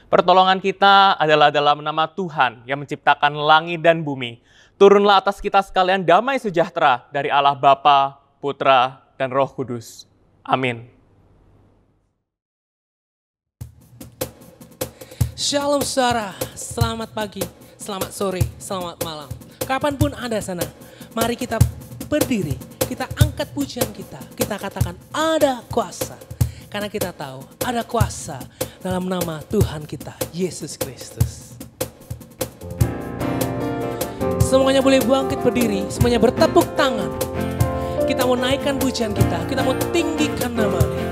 Pertolongan kita adalah dalam nama Tuhan yang menciptakan langit dan bumi. Turunlah atas kita sekalian damai sejahtera dari Allah Bapa, Putra, dan Roh Kudus. Amin. Shalom saudara, selamat pagi, selamat sore, selamat malam. Kapanpun Anda sana, mari kita berdiri, kita angkat pujian kita katakan ada kuasa. Karena kita tahu ada kuasa dalam nama Tuhan kita, Yesus Kristus. Semuanya boleh bangkit berdiri, semuanya bertepuk tangan. Kita mau naikkan pujian kita mau tinggikan nama-Nya.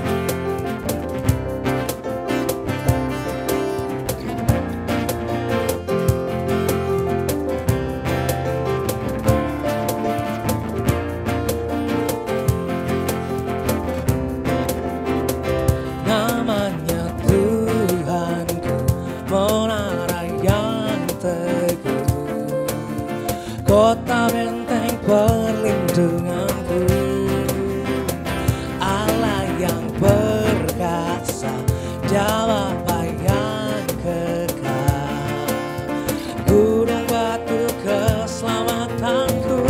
Kota benteng perlindunganku, Allah yang perkasa, Dia Bapa yang kekal, gunung batu keselamatanku.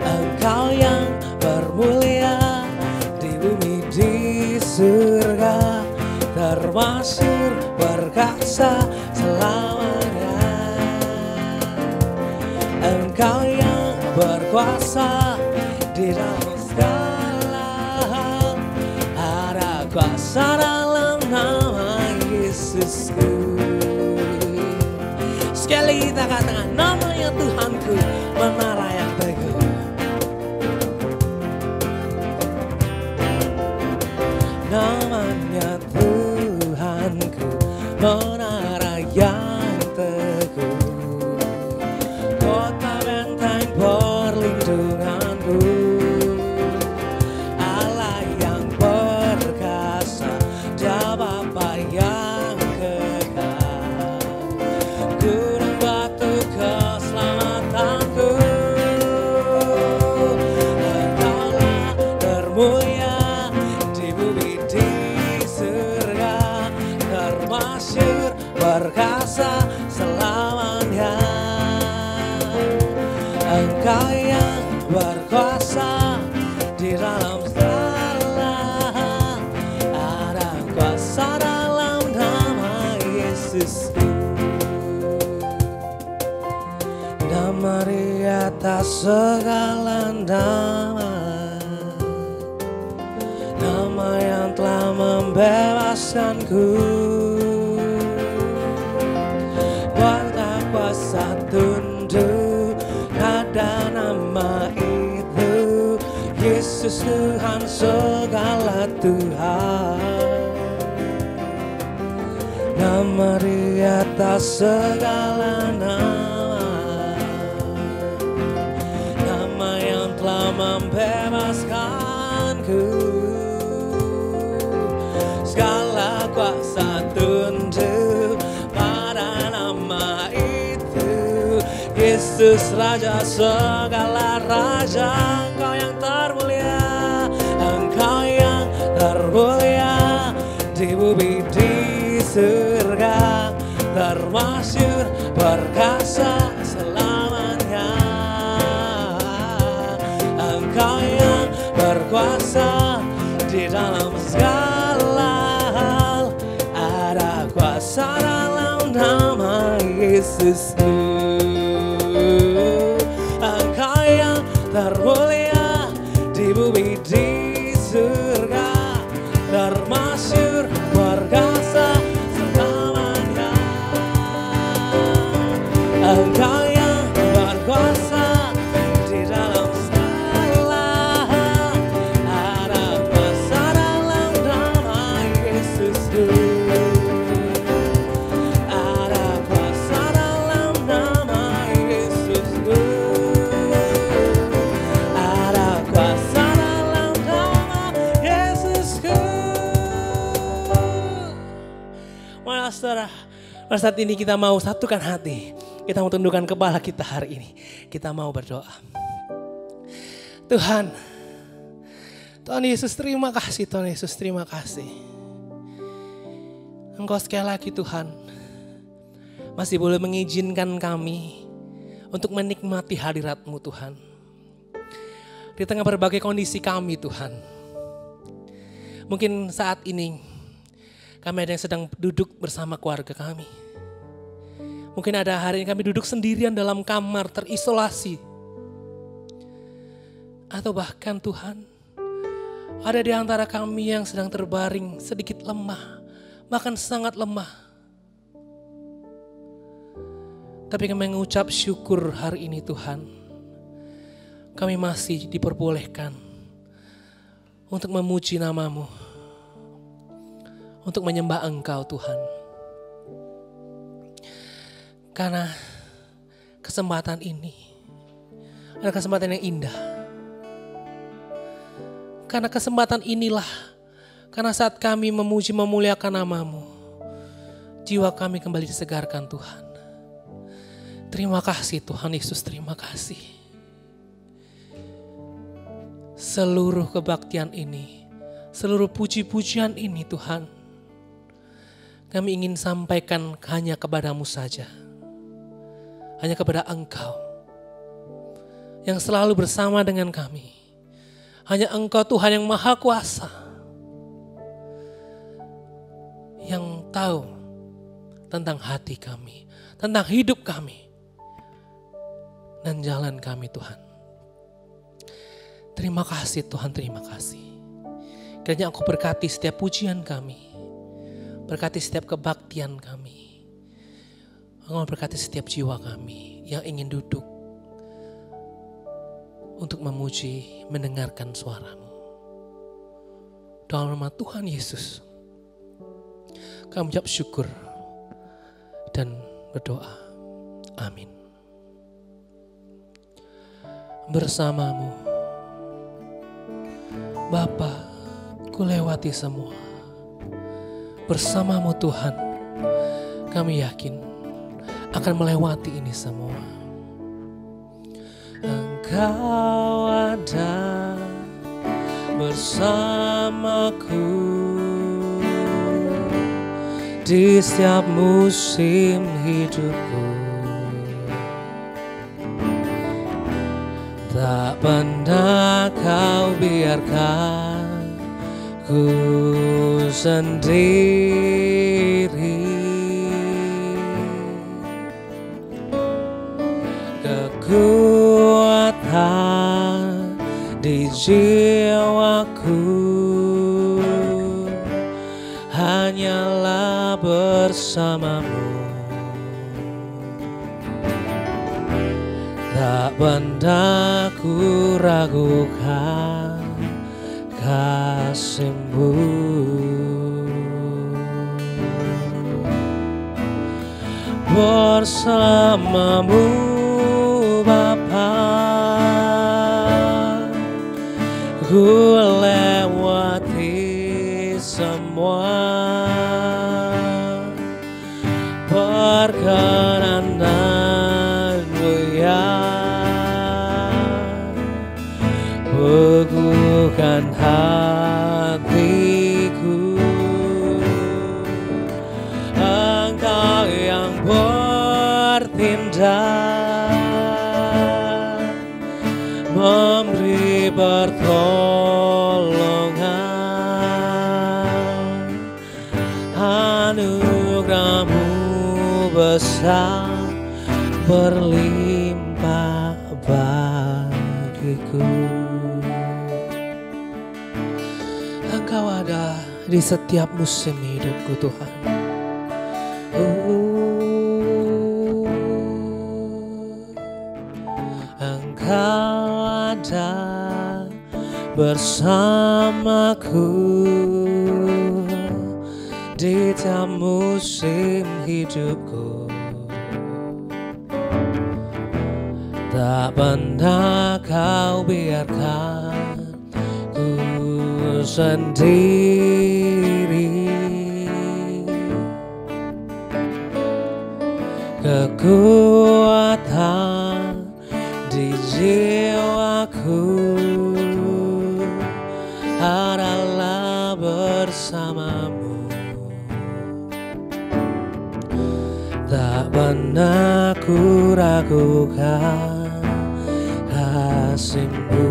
Engkau yang bermulia di bumi di surga, termasyhur perkasa selamanya. Engkau yang berkuasa di dalam segala hal, ada kuasa dalam nama Yesusku. Sekali kita katakan namanya Tuhanku, menara yang teguh. Namanya Tuhanku, menara yang teguh. Kota benteng perlindunganku, Allah yang perkasa, Dia Bapa yang kekal, gunung batu keselamatanku. Engkaulah termulia di bumi di surga, termasyhur perkasa selamanya. Engkau yang berkuasa di dalam segala hal, ada kuasa dalam nama Yesusku. Nama di atas segala nama, nama yang telah membebaskanku. Warna kuasa tunduk pada nama itu, Yesus Tuhan segala Tuhan. Nama di atas segala nama, nama yang telah membebaskanku. Segala kuasa tunduk pada nama itu, Yesus Raja segala raja. Engkau yang termulia, Engkau yang termulia di bumi di surga, termasyhur perkasa selamanya. Engkau yang berkuasa di dalam segala hal, ada kuasa dalam nama Yesusku. Engkau yang termulia di bumi di surga, termasyhur perkasa selamanya. Engkau yang berkuasa di dalam segala hal, ada kuasa dalam nama Yesusku. Ada kuasa dalam nama Yesusku. Ada kuasa dalam nama Yesusku. Mana saudara, pada saat ini kita mau satukan hati. Kita mau tundukkan kepala kita hari ini. Kita mau berdoa. Tuhan Yesus terima kasih, Tuhan Yesus terima kasih. Engkau sekali lagi Tuhan masih boleh mengizinkan kami untuk menikmati hadirat-Mu Tuhan. Di tengah berbagai kondisi kami Tuhan. Mungkin saat ini kami ada yang sedang duduk bersama keluarga kami. Mungkin ada hari ini kami duduk sendirian dalam kamar terisolasi. Atau bahkan Tuhan, ada di antara kami yang sedang terbaring sedikit lemah, bahkan sangat lemah. Tapi kami mengucap syukur hari ini Tuhan. Kami masih diperbolehkan untuk memuji nama-Mu, untuk menyembah Engkau Tuhan. Karena kesempatan ini adalah kesempatan yang indah. Karena kesempatan inilah, karena saat kami memuji memuliakan nama-Mu, jiwa kami kembali disegarkan Tuhan. Terima kasih Tuhan Yesus, terima kasih. Seluruh kebaktian ini, seluruh puji-pujian ini Tuhan, kami ingin sampaikan hanya kepada-Mu saja. Hanya kepada Engkau yang selalu bersama dengan kami. Hanya Engkau Tuhan yang Maha Kuasa, yang tahu tentang hati kami, tentang hidup kami, dan jalan kami Tuhan. Terima kasih Tuhan, terima kasih. Kiranya Engkau berkati setiap pujian kami, berkati setiap kebaktian kami. Engkau berkati setiap jiwa kami yang ingin duduk untuk memuji, mendengarkan suara-Mu. Dalam nama Tuhan Yesus, kami ucap syukur dan berdoa. Amin. Bersama-Mu, Bapa, ku lewati semua. Bersama-Mu Tuhan, kami yakin akan melewati ini semua. Engkau ada bersamaku di setiap musim hidupku. Tak pernah Kau biarkan ku sendiri. Kekuatan di jiwaku hanyalah bersama-Mu. Tak pernah ku ragukan kasih-Mu. Bersama-Mu Bapa, ku lewati semua perkenan-Mu yang teguhkan hatiku. Engkau yang bertindak, memberi pertolongan. Anugerah-Mu besar berlimpah bagiku. Engkau ada di setiap musim hidupku Tuhan. Engkau ada bersamaku di tiap musim hidupku. Tak pernah Kau biarkan ku sendiri. Kekuatan di jiwaku adalah bersama-Mu. Tak pernah ku ragukan kasih-Mu.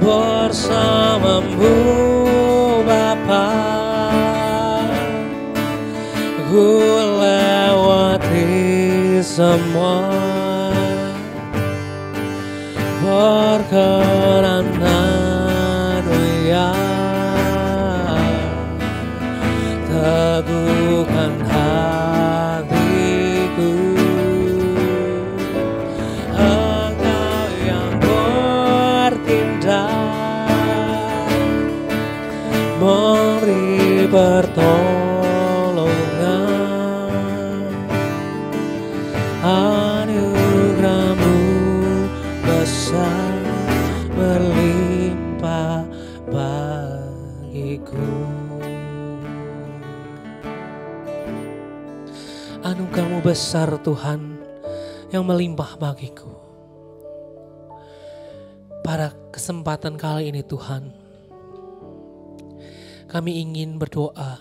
Bersama-Mu Bapa, ku lewati semua. Berkenan-Mu ya, teguhkan hatiku. Engkau yang bertindak, memberi pertolongan. Anugerah-Mu besar berlimpah bagiku. Anugerah-Mu besar Tuhan yang melimpah bagiku. Pada kesempatan kali ini Tuhan, kami ingin berdoa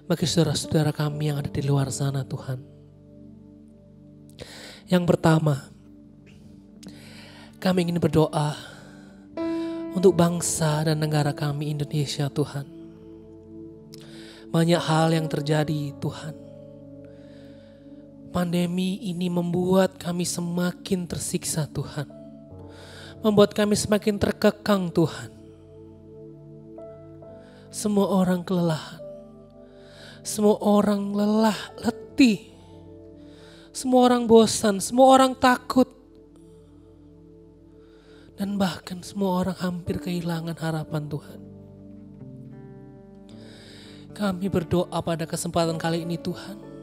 bagi saudara-saudara kami yang ada di luar sana Tuhan. Yang pertama, kami ingin berdoa untuk bangsa dan negara kami Indonesia Tuhan. Banyak hal yang terjadi Tuhan. Pandemi ini membuat kami semakin tersiksa Tuhan. Membuat kami semakin terkekang Tuhan. Semua orang kelelahan. Semua orang lelah, letih. Semua orang bosan, semua orang takut. Dan bahkan semua orang hampir kehilangan harapan Tuhan. Kami berdoa pada kesempatan kali ini Tuhan.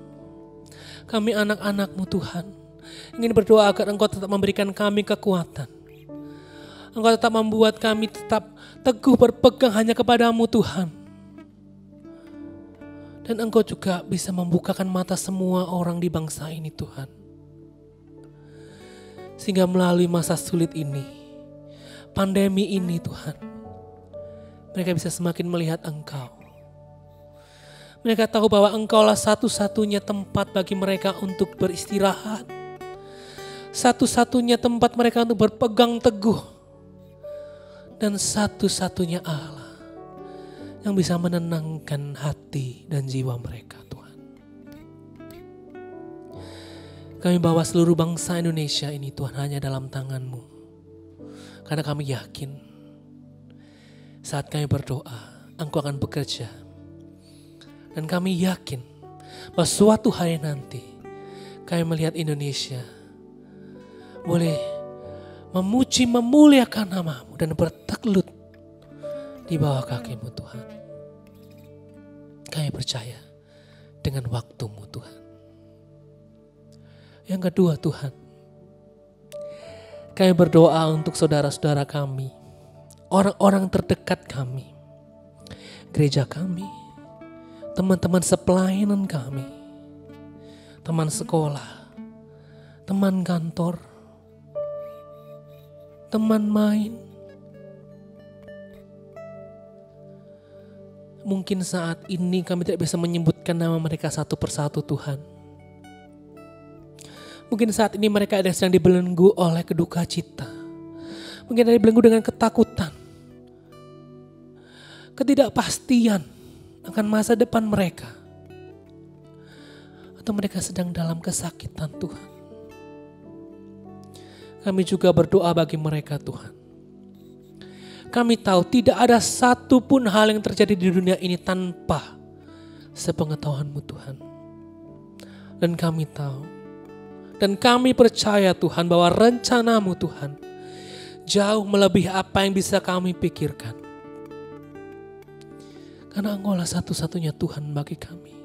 Kami anak-anak-Mu Tuhan. Ingin berdoa agar Engkau tetap memberikan kami kekuatan. Engkau tetap membuat kami tetap teguh berpegang hanya kepada-Mu Tuhan. Dan Engkau juga bisa membukakan mata semua orang di bangsa ini Tuhan. Sehingga melalui masa sulit ini, pandemi ini Tuhan, mereka bisa semakin melihat Engkau. Mereka tahu bahwa Engkaulah satu-satunya tempat bagi mereka untuk beristirahat. Satu-satunya tempat mereka untuk berpegang teguh. Dan satu-satunya Allah yang bisa menenangkan hati dan jiwa mereka Tuhan. Kami bawa seluruh bangsa Indonesia ini Tuhan hanya dalam tangan-Mu. Karena kami yakin saat kami berdoa Engkau akan bekerja. Dan kami yakin bahwa suatu hari nanti kami melihat Indonesia boleh memuji memuliakan nama-Mu dan bertelut di bawah kaki-Mu Tuhan. Kami percaya dengan waktu-Mu Tuhan. Yang kedua Tuhan, kami berdoa untuk saudara-saudara kami, orang-orang terdekat kami, gereja kami, teman-teman sepelayanan kami, teman sekolah, teman kantor, teman main. Mungkin saat ini kami tidak bisa menyebutkan nama mereka satu persatu Tuhan. Mungkin saat ini mereka ada yang sedang dibelenggu oleh keduka cita. Mungkin ada yang dibelenggu dengan ketakutan. Ketidakpastian akan masa depan mereka. Atau mereka sedang dalam kesakitan Tuhan. Kami juga berdoa bagi mereka Tuhan. Kami tahu tidak ada satupun hal yang terjadi di dunia ini tanpa sepengetahuan-Mu Tuhan. Dan kami tahu. Dan kami percaya Tuhan bahwa rencana-Mu Tuhan jauh melebihi apa yang bisa kami pikirkan. Karena Engkau-lah satu-satunya Tuhan bagi kami.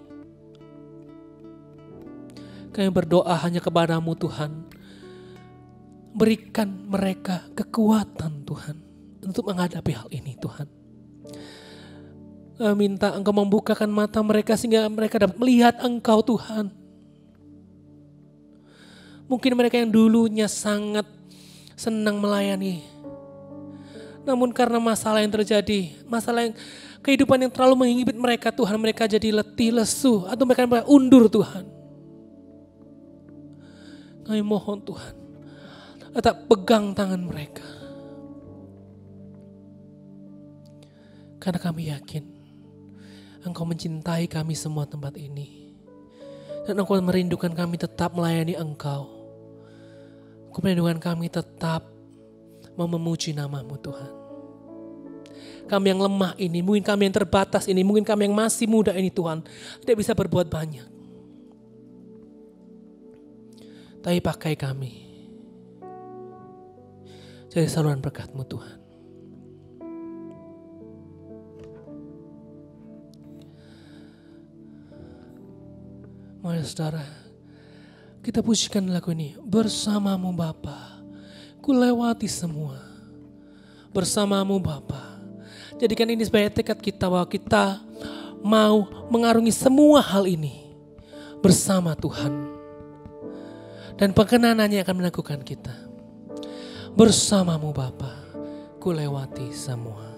Kami berdoa hanya kepada-Mu Tuhan. Berikan mereka kekuatan Tuhan untuk menghadapi hal ini Tuhan. Minta Engkau membukakan mata mereka sehingga mereka dapat melihat Engkau Tuhan. Mungkin mereka yang dulunya sangat senang melayani. Namun karena masalah yang terjadi, masalah yang kehidupan yang terlalu menghinggapi mereka, Tuhan, mereka jadi letih, lesu, atau mereka undur, Tuhan. Kami mohon, Tuhan, tetap pegang tangan mereka. Karena kami yakin Engkau mencintai kami semua tempat ini. Dan Engkau merindukan kami tetap melayani Engkau. Engkau merindukan kami tetap mau memuji nama-Mu, Tuhan. Kami yang lemah ini, mungkin kami yang terbatas ini, mungkin kami yang masih muda ini, Tuhan, tidak bisa berbuat banyak. Tapi pakai kami jadi saluran berkat-Mu, Tuhan. Mari saudara, kita pujikan lagu ini. Bersama-Mu Bapa, ku lewati semua. Bersama-Mu Bapa. Jadikan ini sebagai tekad kita bahwa kita mau mengarungi semua hal ini bersama Tuhan. Dan perkenanannya akan meneguhkan kita. Bersama-Mu Bapa, ku lewati semua.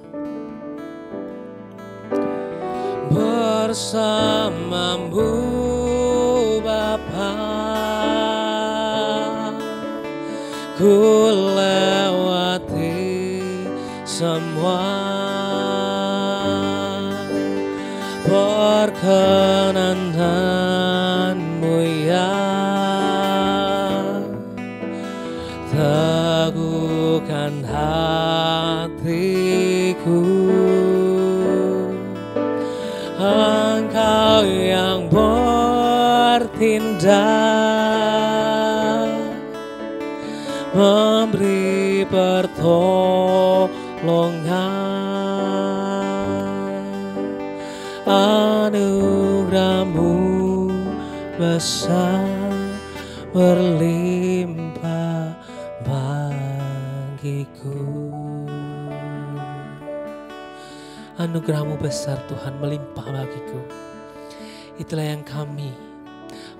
Bersama-Mu Bapa, ku lewati semua. Perkenan-Mu ya, teguhkan hatiku. Engkau yang bertindak, memberi pertolongan. Anugerah-Mu besar, berlimpah bagiku. Anugerah-Mu besar, Tuhan, melimpah bagiku. Itulah yang kami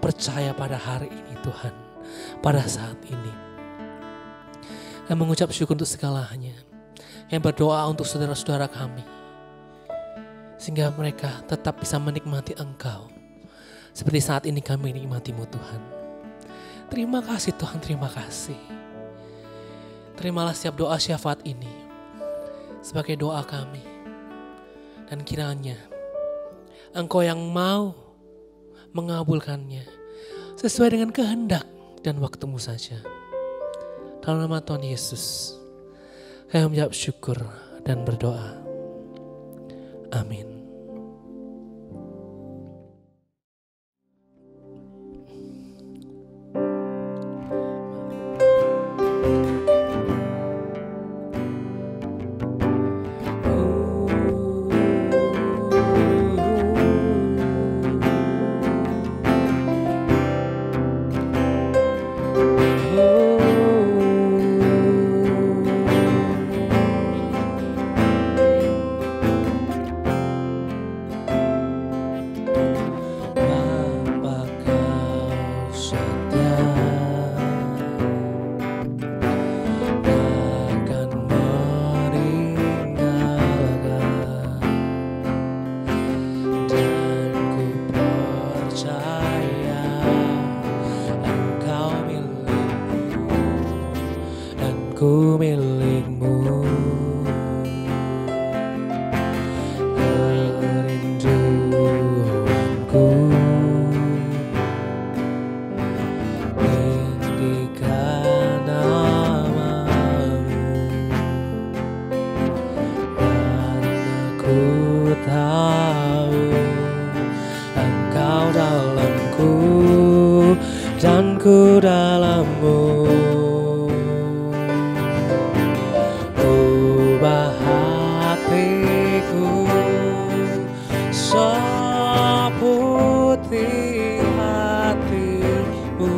percaya pada hari ini, Tuhan, pada saat ini. Kami mengucap syukur untuk segalanya. Yang berdoa untuk saudara-saudara kami, sehingga mereka tetap bisa menikmati Engkau seperti saat ini kami menikmati-Mu, Tuhan. Terima kasih, Tuhan, terima kasih. Terimalah setiap doa syafaat ini sebagai doa kami. Dan kiranya Engkau yang mau mengabulkannya sesuai dengan kehendak dan waktu-Mu saja. Dalam nama Tuhan Yesus, kami menjawab syukur dan berdoa. Amin. Ku milik-Mu, kerinduanku tinggikan nama-Mu, karena ku tahu Engkau dalamku dan ku dalam-Mu. Seputih hatimu,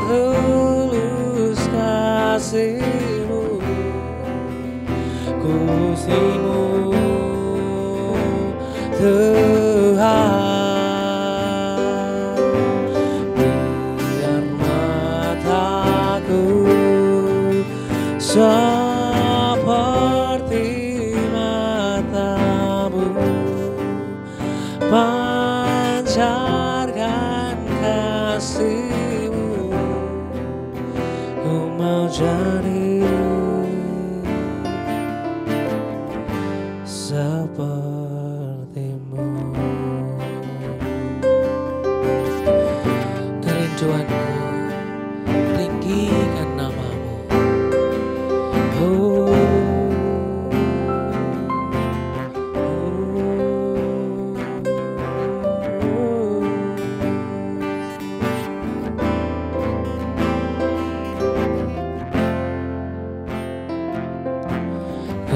setulus kasih-Mu, kasih-Mu Tuhan. Biar mataku Pancarkan kasih-Mu, ku mau jadi seperti-Mu. Kerinduanku, tinggikan nama-Mu.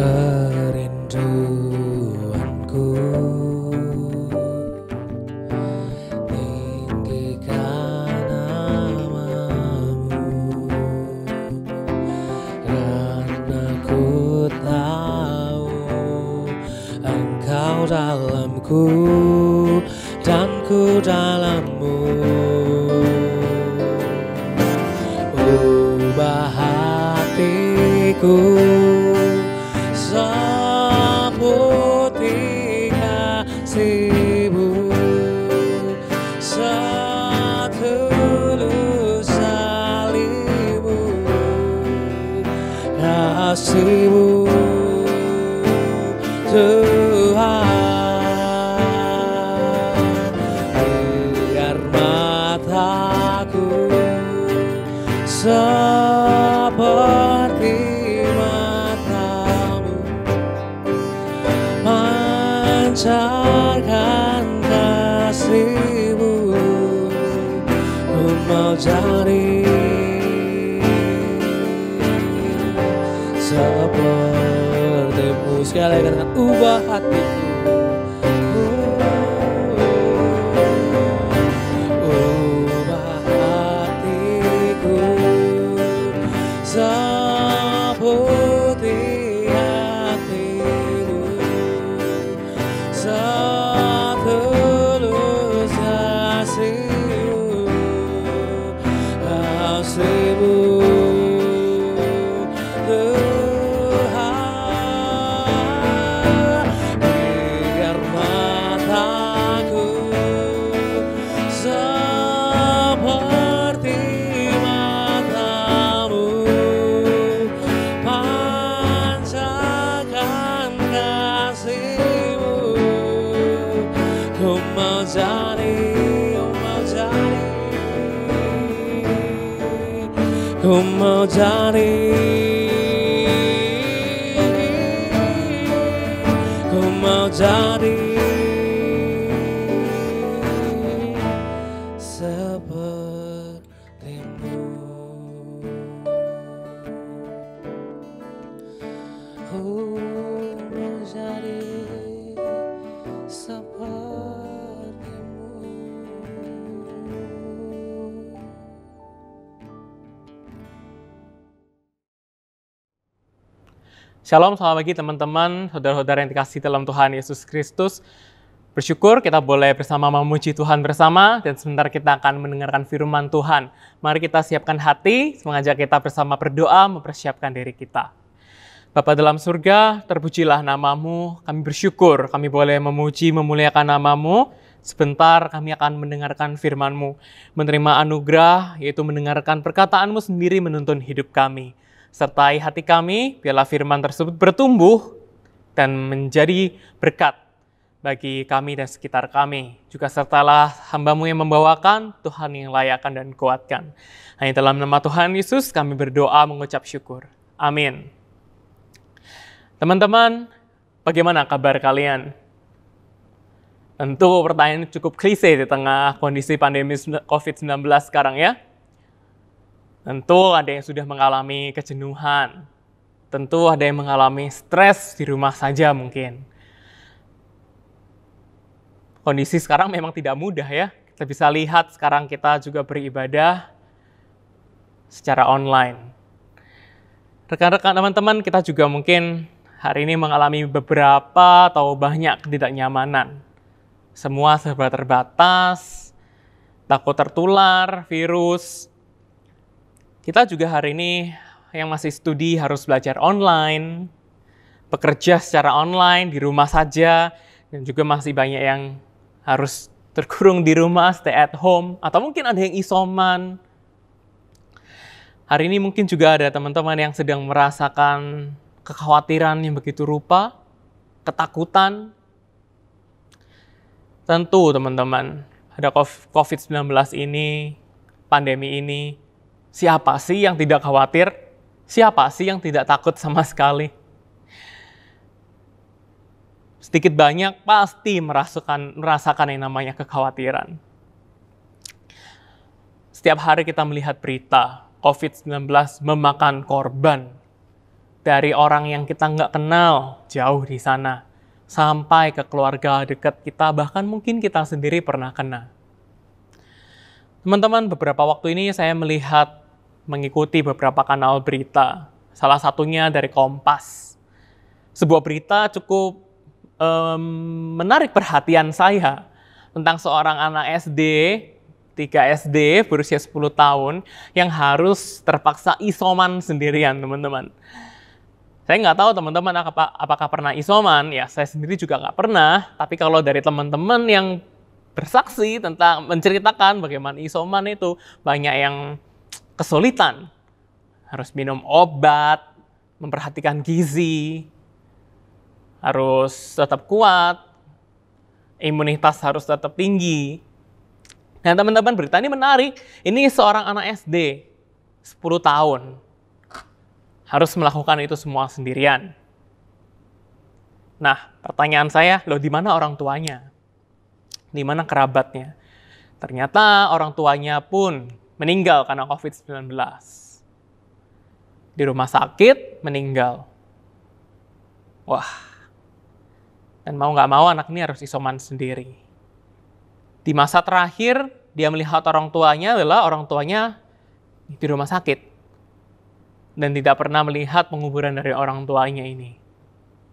Kerinduanku, tinggikan nama-Mu, karena ku tahu Engkau dalamku dan ku dalam-Mu. Ubah hatiku seputih kasih-Mu, setulus salib-Mu, kasih-Mu Tuhan. Biar mataku seperti mata-Mu, pancarkan kasih-Mu, ku mau jadi seperti-Mu. Sekali lagi katakan, ubah hatiku, ubah hatiku seputih hati-Mu, setulus kasih-Mu, kasih-Mu Tuhan. Biar mataku seperti mata-Mu, pancarkan kasih-Mu, ku mau jadi, ku mau jadi, ku mau jadi seperti-Mu. Ku mau jadi seperti-Mu. Shalom, selamat pagi teman-teman, saudara-saudara yang dikasihi dalam Tuhan Yesus Kristus. Bersyukur kita boleh bersama memuji Tuhan bersama, dan sebentar kita akan mendengarkan firman Tuhan. Mari kita siapkan hati, mengajak kita bersama berdoa, mempersiapkan diri kita. Bapa dalam surga, terpujilah nama-Mu, kami bersyukur, kami boleh memuji, memuliakan nama-Mu. Sebentar kami akan mendengarkan firman-Mu, menerima anugerah, yaitu mendengarkan perkataan-Mu sendiri menuntun hidup kami. Sertai hati kami, biarlah firman tersebut bertumbuh dan menjadi berkat bagi kami dan sekitar kami. Juga sertalah hamba-Mu yang membawakan, Tuhan yang layakkan dan kuatkan. Hanya dalam nama Tuhan Yesus kami berdoa mengucap syukur. Amin. Teman-teman, bagaimana kabar kalian? Tentu pertanyaan cukup klise di tengah kondisi pandemi COVID-19 sekarang ya. Tentu ada yang sudah mengalami kejenuhan. Tentu ada yang mengalami stres di rumah saja mungkin. Kondisi sekarang memang tidak mudah ya. Kita bisa lihat sekarang kita juga beribadah secara online. Rekan-rekan teman-teman, kita juga mungkin hari ini mengalami beberapa atau banyak ketidaknyamanan. Semua serba terbatas, takut tertular virus. Kita juga hari ini yang masih studi harus belajar online, bekerja secara online di rumah saja, dan juga masih banyak yang harus terkurung di rumah, stay at home, atau mungkin ada yang isoman. Hari ini mungkin juga ada teman-teman yang sedang merasakan kekhawatiran yang begitu rupa, ketakutan. Tentu teman-teman, ada COVID-19 ini, pandemi ini, siapa sih yang tidak khawatir? Siapa sih yang tidak takut sama sekali? Sedikit banyak pasti merasakan yang namanya kekhawatiran. Setiap hari kita melihat berita, COVID-19 memakan korban. Dari orang yang kita nggak kenal jauh di sana, sampai ke keluarga dekat kita, bahkan mungkin kita sendiri pernah kena. Teman-teman, beberapa waktu ini saya mengikuti beberapa kanal berita. Salah satunya dari Kompas. Sebuah berita cukup menarik perhatian saya tentang seorang anak SD, 3 SD berusia 10 tahun yang harus terpaksa isoman sendirian, teman-teman. Saya nggak tahu teman-teman apakah pernah isoman, ya saya sendiri juga nggak pernah, tapi kalau dari teman-teman yang bersaksi tentang menceritakan bagaimana isoman itu, banyak yang kesulitan. Harus minum obat, memperhatikan gizi, harus tetap kuat, imunitas harus tetap tinggi. Nah teman-teman, berita ini menarik. Ini seorang anak SD, 10 tahun. Harus melakukan itu semua sendirian. Nah, pertanyaan saya, loh di mana orang tuanya? Di mana kerabatnya? Ternyata orang tuanya pun meninggal karena COVID-19. Di rumah sakit, meninggal. Wah. Dan mau nggak mau anak ini harus isoman sendiri. Di masa terakhir, dia melihat orang tuanya adalah orang tuanya di rumah sakit. Dan tidak pernah melihat penguburan dari orang tuanya ini.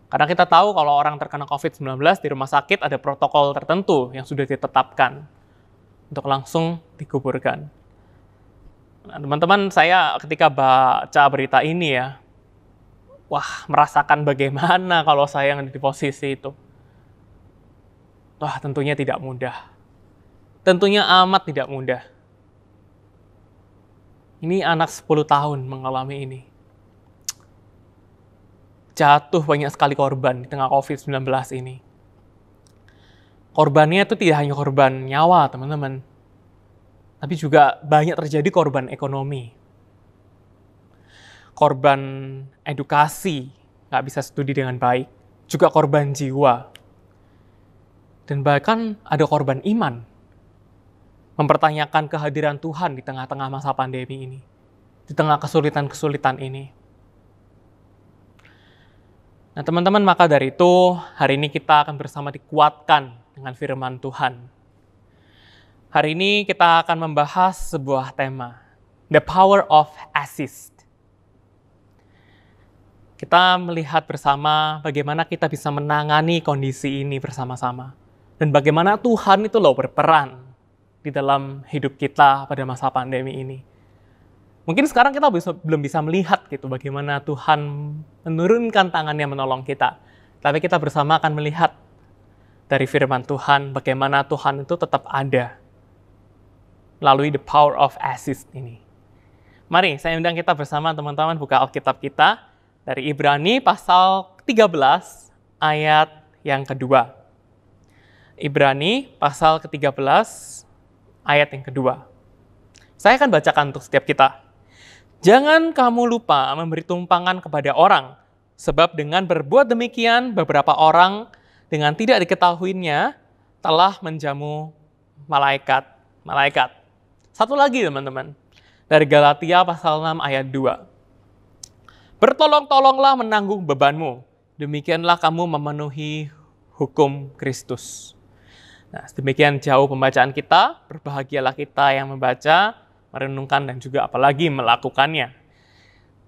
Karena kita tahu kalau orang terkena COVID-19 di rumah sakit ada protokol tertentu yang sudah ditetapkan untuk langsung dikuburkan. Nah, teman-teman, saya ketika baca berita ini ya, wah, merasakan bagaimana kalau saya yang di posisi itu. Wah, tentunya tidak mudah. Tentunya amat tidak mudah. Ini anak 10 tahun mengalami ini. Jatuh banyak sekali korban di tengah COVID-19 ini. Korbannya itu tidak hanya korban nyawa, teman-teman. Tapi juga banyak terjadi korban ekonomi. Korban edukasi, nggak bisa studi dengan baik. Juga korban jiwa. Dan bahkan ada korban iman. Mempertanyakan kehadiran Tuhan di tengah-tengah masa pandemi ini. Di tengah kesulitan-kesulitan ini. Nah teman-teman, maka dari itu hari ini kita akan bersama dikuatkan dengan firman Tuhan. Hari ini kita akan membahas sebuah tema. The power of assist. Kita melihat bersama bagaimana kita bisa menangani kondisi ini bersama-sama. Dan bagaimana Tuhan itu berperan di dalam hidup kita pada masa pandemi ini. Mungkin sekarang kita belum bisa melihat gitu bagaimana Tuhan menurunkan tangannya menolong kita. Tapi kita bersama akan melihat dari firman Tuhan bagaimana Tuhan itu tetap ada melalui the power of assist ini. Mari saya undang kita bersama teman-teman buka Alkitab kita dari Ibrani pasal 13 ayat yang kedua. Ibrani pasal ke-13 ayat yang kedua. Saya akan bacakan untuk setiap kita. Jangan kamu lupa memberi tumpangan kepada orang, sebab dengan berbuat demikian beberapa orang dengan tidak diketahuinya telah menjamu malaikat. Satu lagi teman-teman, dari Galatia pasal 6 ayat 2. Bertolong-tolonglah menanggung bebanmu, demikianlah kamu memenuhi hukum Kristus. Nah, demikian jauh pembacaan kita, berbahagialah kita yang membaca, merenungkan, dan juga apalagi melakukannya.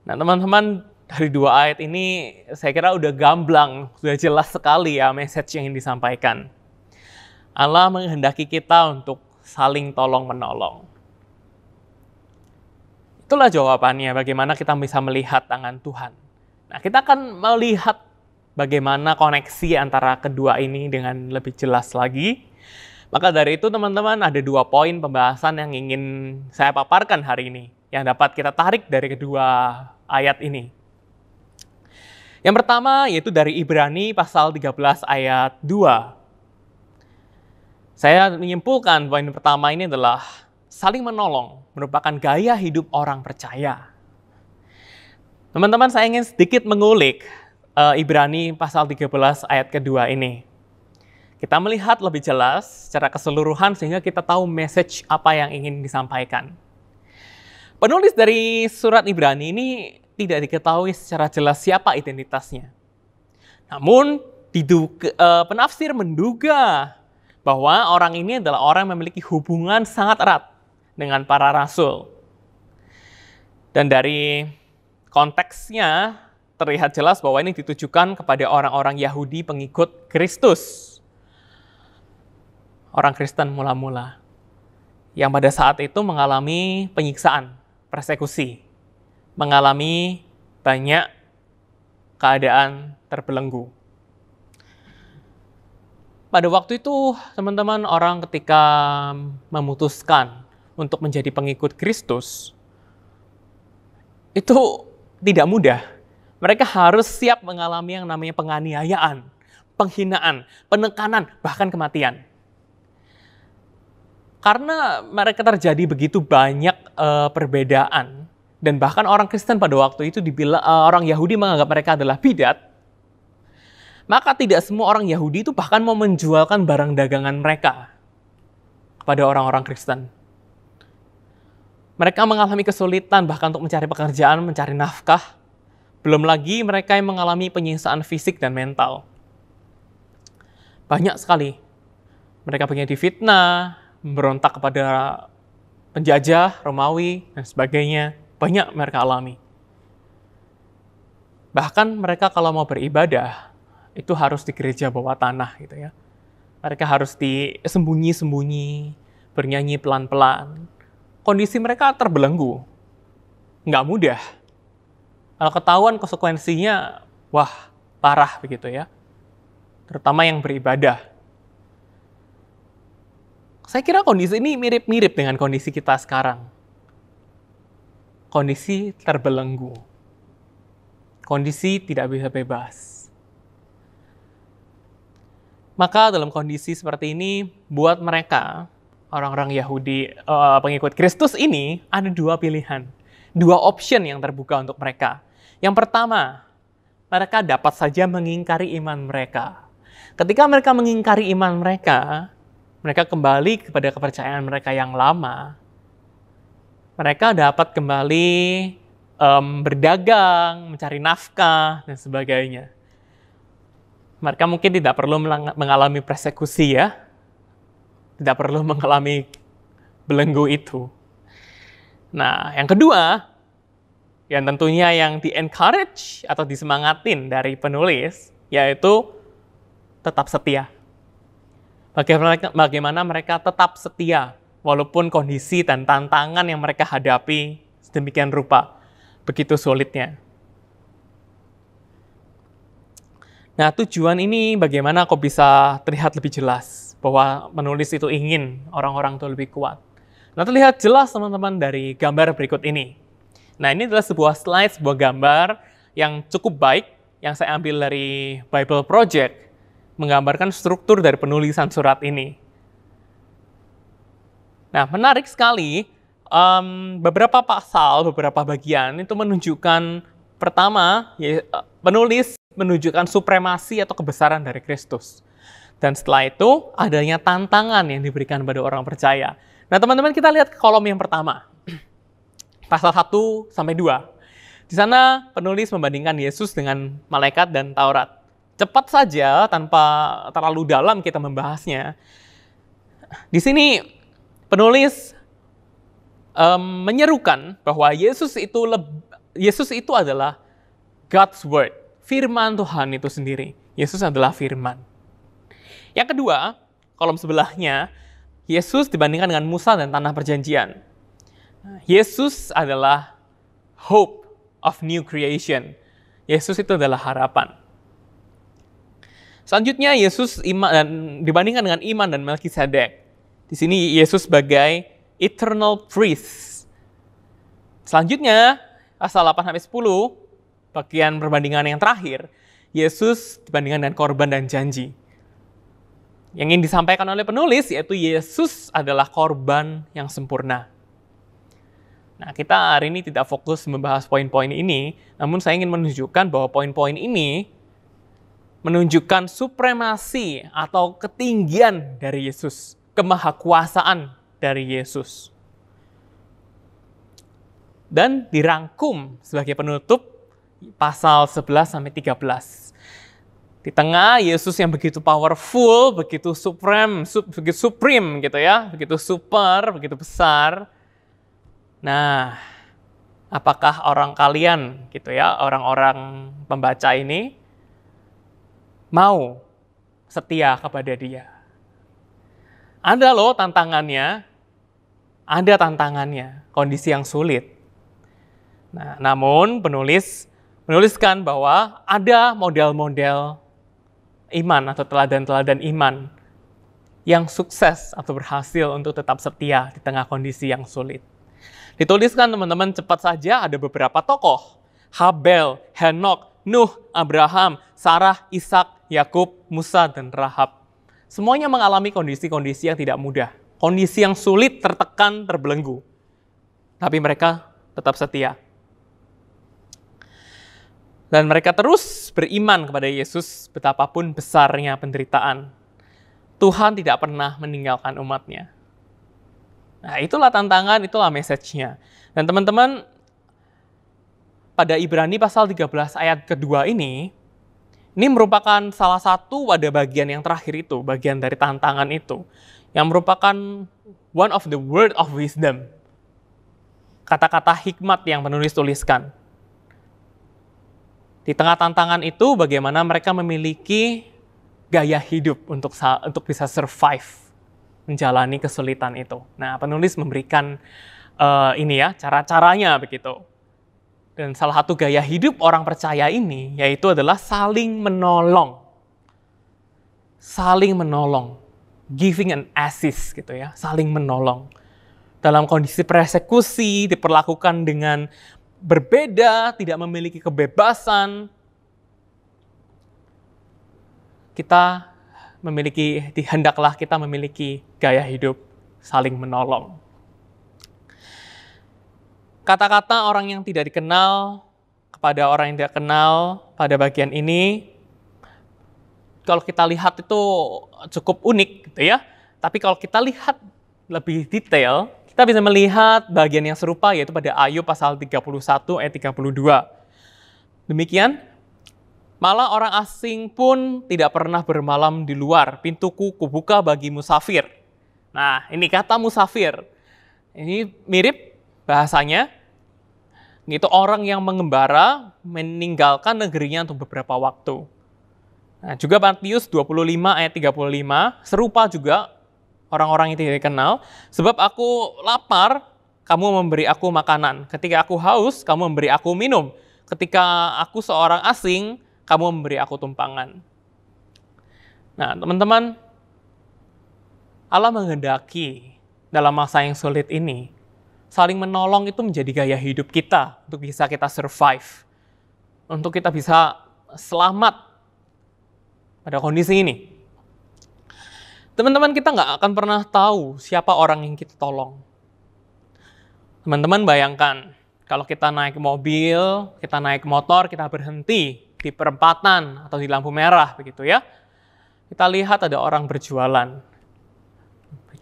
Nah, teman-teman, dari 2 ayat ini saya kira udah gamblang, sudah jelas sekali ya message yang disampaikan. Allah menghendaki kita untuk saling tolong-menolong. Itulah jawabannya, bagaimana kita bisa melihat tangan Tuhan. Nah, kita akan melihat bagaimana koneksi antara kedua ini dengan lebih jelas lagi. Maka dari itu teman-teman ada 2 poin pembahasan yang ingin saya paparkan hari ini, yang dapat kita tarik dari kedua ayat ini. Yang pertama yaitu dari Ibrani pasal 13 ayat 2. Saya menyimpulkan poin pertama ini adalah saling menolong merupakan gaya hidup orang percaya. Teman-teman, saya ingin sedikit mengulik Ibrani pasal 13 ayat kedua ini. Kita melihat lebih jelas secara keseluruhan sehingga kita tahu message apa yang ingin disampaikan. Penulis dari surat Ibrani ini tidak diketahui secara jelas siapa identitasnya. Namun penafsir menduga bahwa orang ini adalah orang yang memiliki hubungan sangat erat dengan para rasul. Dan dari konteksnya terlihat jelas bahwa ini ditujukan kepada orang-orang Yahudi pengikut Kristus. Orang Kristen mula-mula yang pada saat itu mengalami penyiksaan, persekusi, mengalami banyak keadaan terbelenggu. Pada waktu itu, teman-teman, orang ketika memutuskan untuk menjadi pengikut Kristus, itu tidak mudah. Mereka harus siap mengalami yang namanya penganiayaan, penghinaan, penekanan, bahkan kematian. Karena mereka terjadi begitu banyak perbedaan, dan bahkan orang Kristen pada waktu itu orang Yahudi menganggap mereka adalah bidat, maka tidak semua orang Yahudi itu bahkan mau menjualkan barang dagangan mereka kepada orang-orang Kristen. Mereka mengalami kesulitan bahkan untuk mencari pekerjaan, mencari nafkah, belum lagi mereka yang mengalami penyiksaan fisik dan mental. Banyak sekali. Mereka punya difitnah, memberontak kepada penjajah, Romawi, dan sebagainya. Banyak mereka alami. Bahkan mereka kalau mau beribadah, itu harus di gereja bawah tanah gitu ya. Mereka harus disembunyi-sembunyi, bernyanyi pelan-pelan. Kondisi mereka terbelenggu. Nggak mudah. Kalau ketahuan konsekuensinya, wah, parah begitu ya. Terutama yang beribadah. Saya kira kondisi ini mirip-mirip dengan kondisi kita sekarang. Kondisi terbelenggu. Kondisi tidak bisa bebas. Maka dalam kondisi seperti ini, buat mereka, orang-orang Yahudi, pengikut Kristus ini, ada 2 pilihan. 2 option yang terbuka untuk mereka. Yang pertama, mereka dapat saja mengingkari iman mereka. Ketika mereka mengingkari iman mereka kembali kepada kepercayaan mereka yang lama. Mereka dapat kembali berdagang, mencari nafkah, dan sebagainya. Mereka mungkin tidak perlu mengalami persekusi ya. Tidak perlu mengalami belenggu itu. Nah, yang kedua, yang tentunya yang di-encourage atau disemangatin dari penulis, yaitu tetap setia. Bagaimana mereka tetap setia, walaupun kondisi dan tantangan yang mereka hadapi sedemikian rupa, begitu sulitnya. Nah, tujuan ini bagaimana kok bisa terlihat lebih jelas, bahwa penulis itu ingin orang-orang itu lebih kuat. Nah, terlihat jelas teman-teman dari gambar berikut ini. Nah, ini adalah sebuah slide, sebuah gambar yang cukup baik, yang saya ambil dari Bible Project, menggambarkan struktur dari penulisan surat ini. Nah, menarik sekali, beberapa pasal, beberapa bagian itu menunjukkan, pertama, penulis menunjukkan supremasi atau kebesaran dari Kristus. Dan setelah itu, adanya tantangan yang diberikan pada orang percaya. Nah, teman-teman, kita lihat ke kolom yang pertama. Pasal 1 sampai 2. Di sana penulis membandingkan Yesus dengan malaikat dan Taurat. Cepat saja, tanpa terlalu dalam kita membahasnya. Di sini penulis menyerukan bahwa Yesus itu adalah God's Word, firman Tuhan itu sendiri. Yesus adalah firman. Yang kedua, kolom sebelahnya, Yesus dibandingkan dengan Musa dan Tanah Perjanjian. Yesus adalah hope of new creation. Yesus itu adalah harapan. Selanjutnya, Yesus dibandingkan dengan iman dan Melkisedek. Di sini Yesus sebagai eternal priest. Selanjutnya, pasal 8-10, bagian perbandingan yang terakhir, Yesus dibandingkan dengan korban dan janji. Yang ingin disampaikan oleh penulis yaitu Yesus adalah korban yang sempurna. Nah, kita hari ini tidak fokus membahas poin-poin ini, namun saya ingin menunjukkan bahwa poin-poin ini menunjukkan supremasi atau ketinggian dari Yesus, kemahakuasaan dari Yesus. Dan dirangkum sebagai penutup pasal 11-13. Di tengah Yesus yang begitu powerful, begitu supreme gitu ya, begitu super, begitu besar. Nah, apakah orang kalian gitu ya, orang-orang pembaca ini mau setia kepada Dia? Ada loh tantangannya, kondisi yang sulit. Nah, namun menuliskan bahwa ada model-model iman atau teladan-teladan iman yang sukses atau berhasil untuk tetap setia di tengah kondisi yang sulit. Dituliskan teman-teman cepat saja ada beberapa tokoh. Habel, Henok, Nuh, Abraham, Sarah, Ishak, Yakub, Musa, dan Rahab. Semuanya mengalami kondisi-kondisi yang tidak mudah. Kondisi yang sulit, tertekan, terbelenggu. Tapi mereka tetap setia. Dan mereka terus beriman kepada Yesus betapapun besarnya penderitaan. Tuhan tidak pernah meninggalkan umatnya. Nah, itulah tantangan, itulah message-nya. Dan teman-teman, pada Ibrani pasal 13 ayat kedua ini merupakan salah satu pada bagian yang terakhir itu, bagian dari tantangan itu, yang merupakan one of the word of wisdom. Kata-kata hikmat yang penulis tuliskan. Di tengah tantangan itu, bagaimana mereka memiliki gaya hidup untuk bisa survive, menjalani kesulitan itu. Nah, penulis memberikan cara-caranya begitu. Dan salah satu gaya hidup orang percaya ini, yaitu adalah saling menolong. Saling menolong. Giving an assist gitu ya, saling menolong. Dalam kondisi persekusi, diperlakukan dengan berbeda, tidak memiliki kebebasan, hendaklah kita memiliki gaya hidup saling menolong. Kata-kata orang yang tidak dikenal kepada orang yang tidak kenal pada bagian ini, kalau kita lihat itu cukup unik gitu ya. Tapi kalau kita lihat lebih detail, kita bisa melihat bagian yang serupa yaitu pada Ayub pasal 31 ayat 32. Demikian, malah orang asing pun tidak pernah bermalam di luar, pintuku kubuka bagi musafir. Nah, ini kata musafir. Ini mirip bahasanya, itu orang yang mengembara meninggalkan negerinya untuk beberapa waktu. Nah, juga Matius 25 ayat 35, serupa juga, orang-orang yang tidak dikenal, sebab aku lapar, kamu memberi aku makanan. Ketika aku haus, kamu memberi aku minum. Ketika aku seorang asing, kamu memberi aku tumpangan. Nah, teman-teman, Allah menghendaki dalam masa yang sulit ini, saling menolong itu menjadi gaya hidup kita, untuk bisa kita survive. Untuk kita bisa selamat pada kondisi ini. Teman-teman, kita nggak akan pernah tahu siapa orang yang kita tolong. Teman-teman bayangkan, kalau kita naik mobil, kita naik motor, kita berhenti di perempatan atau di lampu merah, begitu ya. Kita lihat ada orang berjualan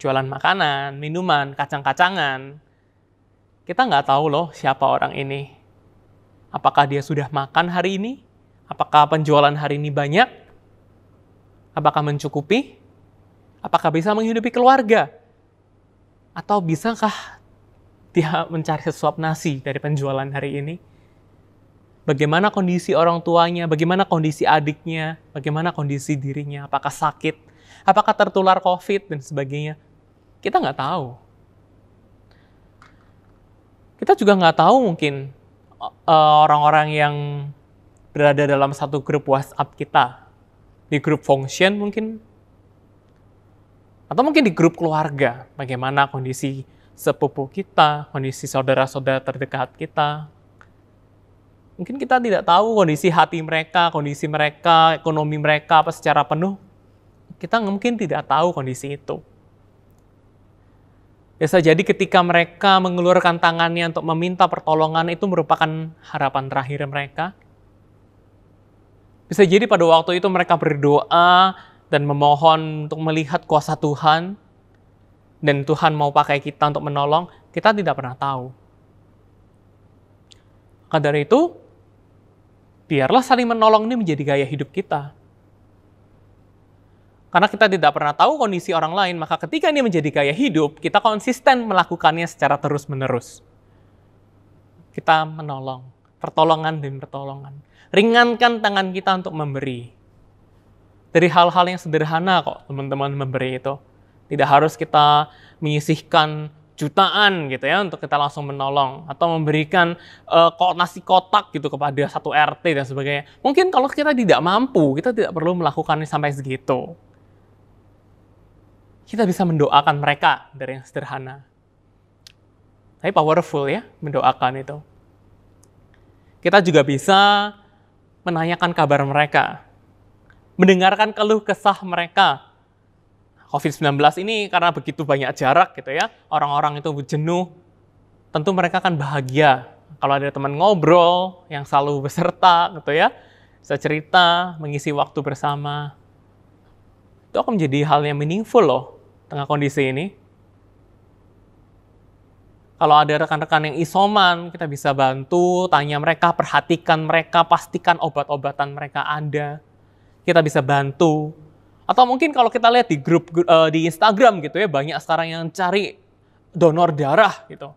makanan, minuman, kacang-kacangan. Kita nggak tahu loh siapa orang ini. Apakah dia sudah makan hari ini? Apakah penjualan hari ini banyak? Apakah mencukupi? Apakah bisa menghidupi keluarga? Atau bisakah dia mencari sesuap nasi dari penjualan hari ini? Bagaimana kondisi orang tuanya? Bagaimana kondisi adiknya? Bagaimana kondisi dirinya? Apakah sakit? Apakah tertular COVID dan sebagainya? Kita nggak tahu. Kita juga nggak tahu mungkin orang-orang yang berada dalam satu grup WhatsApp kita. Di grup function mungkin Atau mungkin di grup keluarga, bagaimana kondisi sepupu kita, kondisi saudara-saudara terdekat kita. Mungkin kita tidak tahu kondisi hati mereka, kondisi mereka, ekonomi mereka apa secara penuh. Kita mungkin tidak tahu kondisi itu. Bisa jadi ketika mereka mengulurkan tangannya untuk meminta pertolongan, itu merupakan harapan terakhir mereka. Bisa jadi pada waktu itu mereka berdoa dan memohon untuk melihat kuasa Tuhan, dan Tuhan mau pakai kita untuk menolong, kita tidak pernah tahu. Maka dari itu, biarlah saling menolong ini menjadi gaya hidup kita. Karena kita tidak pernah tahu kondisi orang lain, maka ketika ini menjadi gaya hidup, kita konsisten melakukannya secara terus-menerus. Kita menolong, pertolongan demi pertolongan. Ringankan tangan kita untuk memberi. Dari hal-hal yang sederhana kok, teman-teman, memberi itu. Tidak harus kita menyisihkan jutaan gitu ya untuk kita langsung menolong, atau memberikan nasi kotak gitu kepada satu RT dan sebagainya. Mungkin kalau kita tidak mampu, kita tidak perlu melakukannya sampai segitu. Kita bisa mendoakan mereka dari yang sederhana. Tapi powerful ya, mendoakan itu. Kita juga bisa menanyakan kabar mereka, mendengarkan keluh kesah mereka. COVID-19 ini karena begitu banyak jarak gitu ya, orang-orang itu jenuh, tentu mereka akan bahagia kalau ada teman ngobrol yang selalu beserta gitu ya, bisa cerita, mengisi waktu bersama. Itu akan menjadi hal yang meaningful loh, tengah kondisi ini. Kalau ada rekan-rekan yang isoman, kita bisa bantu, tanya mereka, perhatikan mereka, pastikan obat-obatan mereka ada. Kita bisa bantu. Atau mungkin kalau kita lihat di grup di Instagram gitu ya, banyak sekarang yang cari donor darah gitu.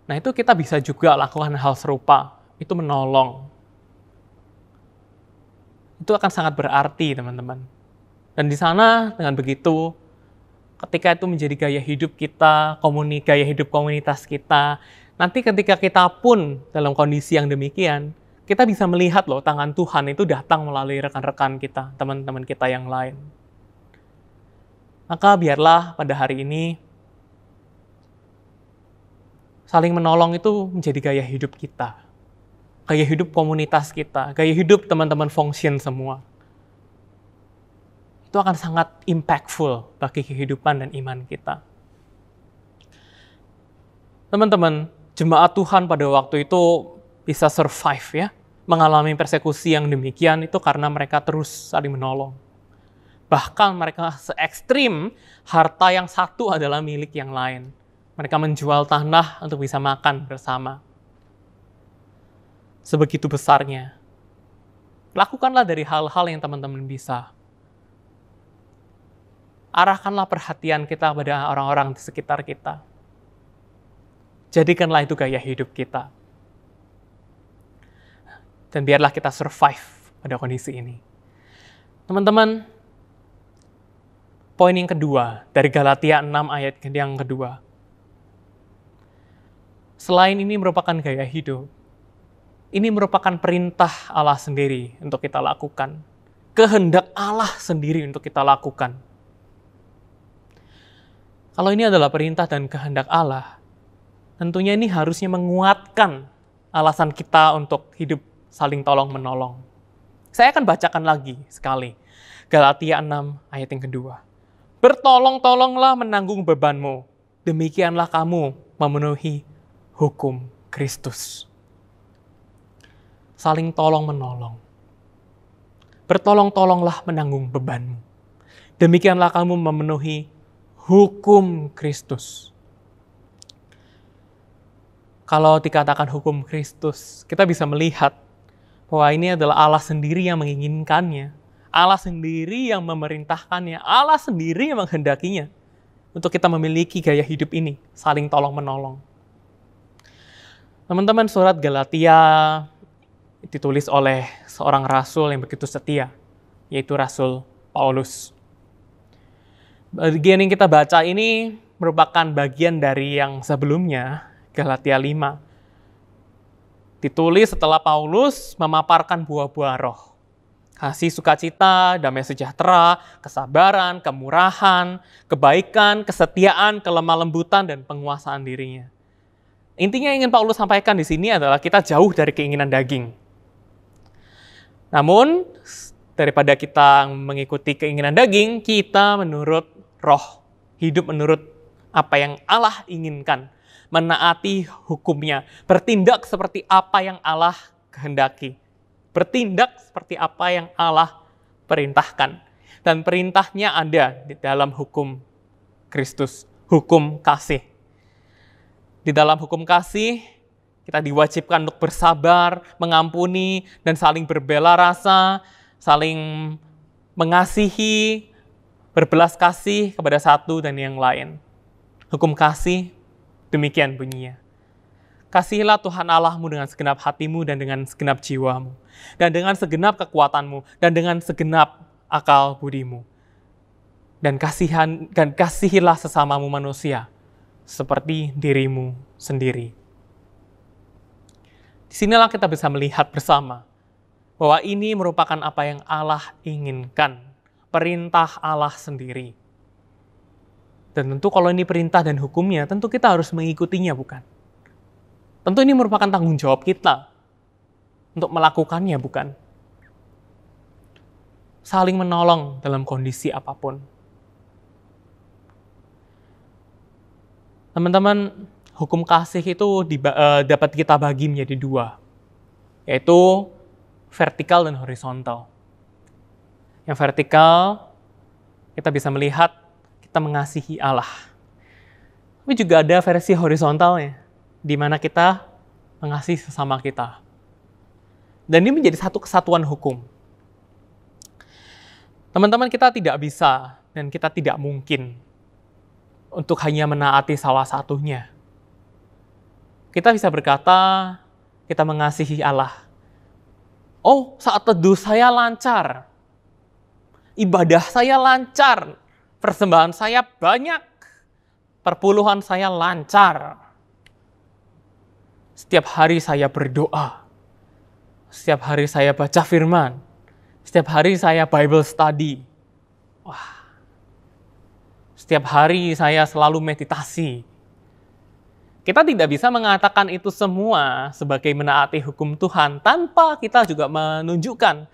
Nah itu kita bisa juga lakukan hal serupa, itu menolong. Itu akan sangat berarti teman-teman. Dan di sana dengan begitu, ketika itu menjadi gaya hidup kita, gaya hidup komunitas kita, nanti ketika kita pun dalam kondisi yang demikian, kita bisa melihat loh tangan Tuhan itu datang melalui rekan-rekan kita, teman-teman kita yang lain. Maka biarlah pada hari ini, saling menolong itu menjadi gaya hidup kita. Gaya hidup komunitas kita, gaya hidup teman-teman function semua. Itu akan sangat impactful bagi kehidupan dan iman kita. Teman-teman, jemaat Tuhan pada waktu itu bisa survive ya, mengalami persekusi yang demikian itu karena mereka terus saling menolong. Bahkan mereka se-ekstrim, harta yang satu adalah milik yang lain. Mereka menjual tanah untuk bisa makan bersama. Sebegitu besarnya. Lakukanlah dari hal-hal yang teman-teman bisa. Arahkanlah perhatian kita pada orang-orang di sekitar kita. Jadikanlah itu gaya hidup kita. Dan biarlah kita survive pada kondisi ini. Teman-teman, poin yang kedua dari Galatia 6 ayat yang kedua. Selain ini merupakan gaya hidup, ini merupakan perintah Allah sendiri untuk kita lakukan. Kehendak Allah sendiri untuk kita lakukan. Kalau ini adalah perintah dan kehendak Allah, tentunya ini harusnya menguatkan alasan kita untuk hidup saling tolong-menolong. Saya akan bacakan lagi sekali. Galatia 6 ayat yang kedua. Bertolong-tolonglah menanggung bebanmu. Demikianlah kamu memenuhi hukum Kristus. Saling tolong-menolong. Bertolong-tolonglah menanggung bebanmu. Demikianlah kamu memenuhi hukum Kristus. Kalau dikatakan hukum Kristus, kita bisa melihat bahwa ini adalah Allah sendiri yang menginginkannya, Allah sendiri yang memerintahkannya, Allah sendiri yang menghendakinya untuk kita memiliki gaya hidup ini, saling tolong-menolong. Teman-teman, surat Galatia ditulis oleh seorang rasul yang begitu setia, yaitu Rasul Paulus. Bagian yang kita baca ini merupakan bagian dari yang sebelumnya, Galatia 5. Ditulis setelah Paulus memaparkan buah-buah roh. kasih sukacita, damai sejahtera, kesabaran, kemurahan, kebaikan, kesetiaan, kelemah lembutan, dan penguasaan dirinya. Intinya yang ingin Paulus sampaikan di sini adalah kita jauh dari keinginan daging. Namun, daripada kita mengikuti keinginan daging, kita menurut roh, hidup menurut apa yang Allah inginkan, menaati hukumnya, bertindak seperti apa yang Allah kehendaki, bertindak seperti apa yang Allah perintahkan. Dan perintahnya ada di dalam hukum Kristus, hukum kasih. Di dalam hukum kasih, kita diwajibkan untuk bersabar, mengampuni, dan saling berbela rasa, saling mengasihi, berbelas kasih kepada satu dan yang lain. Hukum kasih demikian bunyinya. Kasihilah Tuhan Allahmu dengan segenap hatimu dan dengan segenap jiwamu, dan dengan segenap kekuatanmu, dan dengan segenap akal budimu. Dan kasihilah sesamamu manusia, seperti dirimu sendiri. Disinilah kita bisa melihat bersama, bahwa ini merupakan apa yang Allah inginkan, perintah Allah sendiri. Dan tentu kalau ini perintah dan hukumnya, tentu kita harus mengikutinya, bukan? Tentu ini merupakan tanggung jawab kita untuk melakukannya, bukan? Saling menolong dalam kondisi apapun. Teman-teman, hukum kasih itu dapat kita bagi menjadi dua, yaitu vertikal dan horizontal. Yang vertikal, kita bisa melihat kita mengasihi Allah. Tapi juga ada versi horizontalnya, di mana kita mengasihi sesama kita. Dan ini menjadi satu kesatuan hukum. Teman-teman, kita tidak bisa dan kita tidak mungkin untuk hanya menaati salah satunya. Kita bisa berkata, kita mengasihi Allah. Oh, saat teduh saya lancar. Ibadah saya lancar. Persembahan saya banyak. Perpuluhan saya lancar. Setiap hari saya berdoa. Setiap hari saya baca firman. Setiap hari saya Bible study. Wah. Setiap hari saya selalu meditasi. Kita tidak bisa mengatakan itu semua sebagai menaati hukum Tuhan tanpa kita juga menunjukkan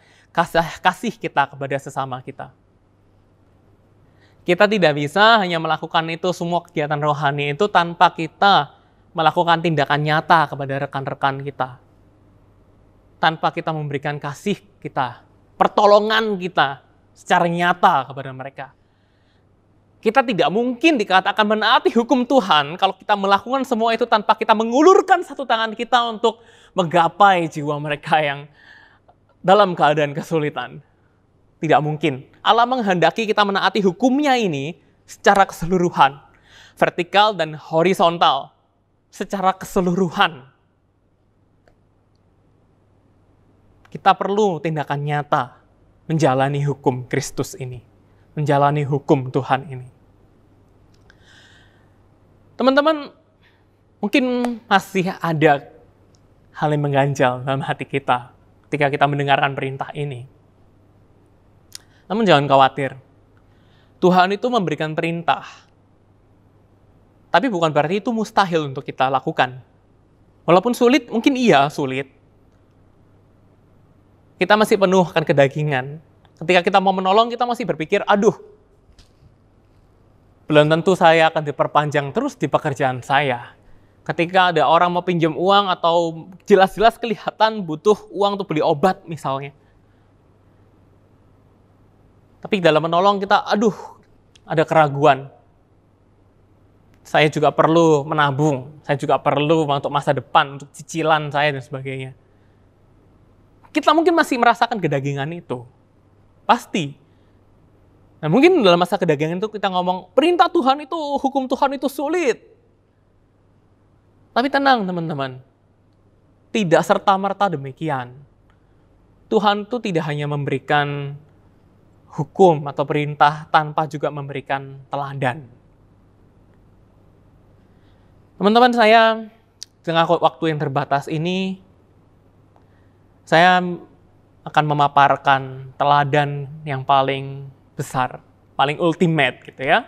kasih kita kepada sesama kita. Kita tidak bisa hanya melakukan itu semua kegiatan rohani itu tanpa kita melakukan tindakan nyata kepada rekan-rekan kita. Tanpa kita memberikan kasih kita, pertolongan kita secara nyata kepada mereka. Kita tidak mungkin dikatakan menaati hukum Tuhan kalau kita melakukan semua itu tanpa kita mengulurkan satu tangan kita untuk menggapai jiwa mereka yang dalam keadaan kesulitan. Tidak mungkin. Allah menghendaki kita menaati hukumnya ini secara keseluruhan. Vertikal dan horizontal. Secara keseluruhan. Kita perlu tindakan nyata menjalani hukum Kristus ini. Menjalani hukum Tuhan ini. Teman-teman, mungkin masih ada hal yang mengganjal dalam hati kita ketika kita mendengarkan perintah ini. Namun jangan khawatir. Tuhan itu memberikan perintah. Tapi bukan berarti itu mustahil untuk kita lakukan. Walaupun sulit, mungkin iya sulit. Kita masih penuh akan kedagingan. Ketika kita mau menolong, kita masih berpikir, aduh, belum tentu saya akan diperpanjang terus di pekerjaan saya. Ketika ada orang mau pinjam uang atau jelas-jelas kelihatan butuh uang untuk beli obat misalnya. Tapi dalam menolong kita, aduh, ada keraguan. Saya juga perlu menabung, saya juga perlu untuk masa depan, untuk cicilan saya dan sebagainya. Kita mungkin masih merasakan kedagingan itu. Pasti. Nah mungkin dalam masa kedagingan itu kita ngomong, perintah Tuhan itu, hukum Tuhan itu sulit. Tapi tenang teman-teman. Tidak serta-merta demikian. Tuhan itu tidak hanya memberikan hukum atau perintah tanpa juga memberikan teladan. Teman-teman, saya dengan waktu yang terbatas ini, saya akan memaparkan teladan yang paling besar, paling ultimate gitu ya.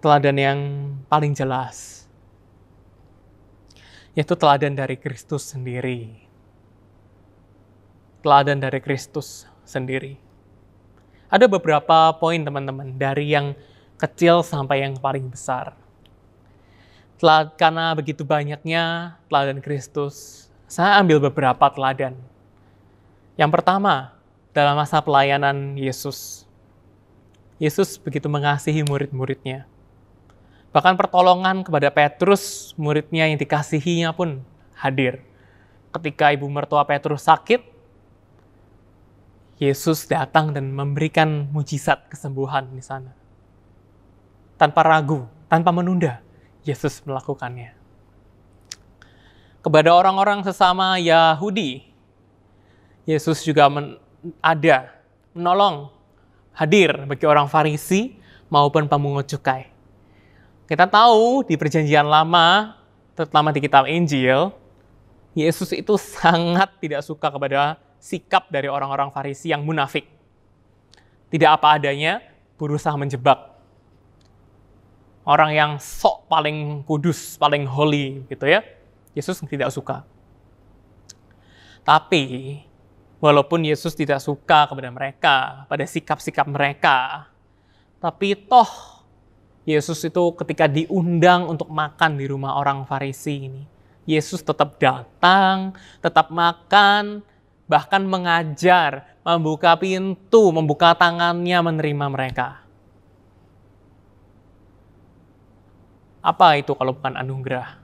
Teladan yang paling jelas. Yaitu teladan dari Kristus sendiri. Teladan dari Kristus sendiri. Ada beberapa poin teman-teman, dari yang kecil sampai yang paling besar. Karena begitu banyaknya teladan Kristus, saya ambil beberapa teladan. Yang pertama, dalam masa pelayanan Yesus. Yesus begitu mengasihi murid-muridnya. Bahkan pertolongan kepada Petrus, muridnya yang dikasihinya pun hadir. Ketika ibu mertua Petrus sakit, Yesus datang dan memberikan mujizat kesembuhan di sana. Tanpa ragu, tanpa menunda, Yesus melakukannya. Kepada orang-orang sesama Yahudi, Yesus juga menolong, hadir bagi orang Farisi maupun pemungut cukai. Kita tahu di Perjanjian Lama, terutama di kitab Injil, Yesus itu sangat tidak suka kepada sikap dari orang-orang Farisi yang munafik. Tidak apa adanya, berusaha menjebak. Orang yang sok paling kudus, paling holy gitu ya. Yesus tidak suka. Tapi, walaupun Yesus tidak suka kepada mereka, pada sikap-sikap mereka, tapi toh Yesus itu ketika diundang untuk makan di rumah orang Farisi ini, Yesus tetap datang, tetap makan, bahkan mengajar, membuka pintu, membuka tangannya menerima mereka. Apa itu kalau bukan anugerah?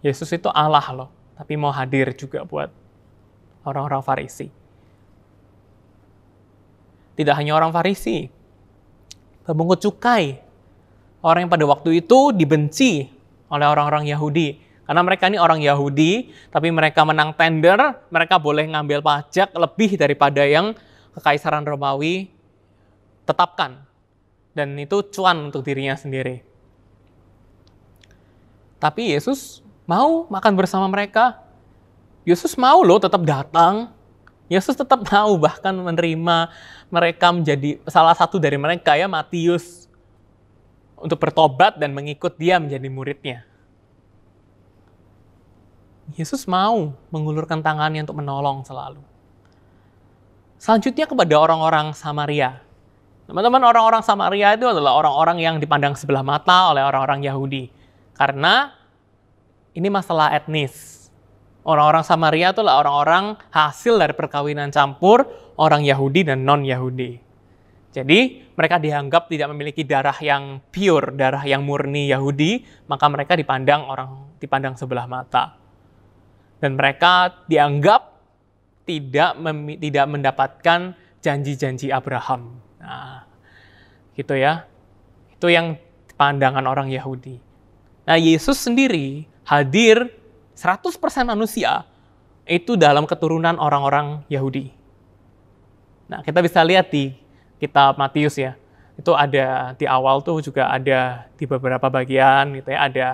Yesus itu Allah loh, tapi mau hadir juga buat orang-orang Farisi. Tidak hanya orang Farisi, pemungut cukai, orang yang pada waktu itu dibenci oleh orang-orang Yahudi. Karena mereka ini orang Yahudi, tapi mereka menang tender, mereka boleh ngambil pajak lebih daripada yang Kekaisaran Romawi tetapkan. Dan itu cuan untuk dirinya sendiri. Tapi Yesus mau makan bersama mereka. Yesus mau loh tetap datang. Yesus tetap mau bahkan menerima mereka menjadi salah satu dari mereka ya, Matius, untuk bertobat dan mengikut dia menjadi muridnya. Yesus mau mengulurkan tangannya untuk menolong selalu. Selanjutnya kepada orang-orang Samaria. Teman-teman, orang-orang Samaria itu adalah orang-orang yang dipandang sebelah mata oleh orang-orang Yahudi. Karena ini masalah etnis. Orang-orang Samaria itu adalah orang-orang hasil dari perkawinan campur orang Yahudi dan non-Yahudi. Jadi mereka dianggap tidak memiliki darah yang pure, darah yang murni Yahudi, maka mereka dipandang sebelah mata. Dan mereka dianggap tidak mendapatkan janji-janji Abraham. Nah, gitu ya. Itu yang pandangan orang Yahudi. Nah, Yesus sendiri hadir 100% manusia itu dalam keturunan orang-orang Yahudi. Nah, kita bisa lihat di kitab Matius ya. Itu ada di awal tuh juga ada di beberapa bagian gitu ya, ada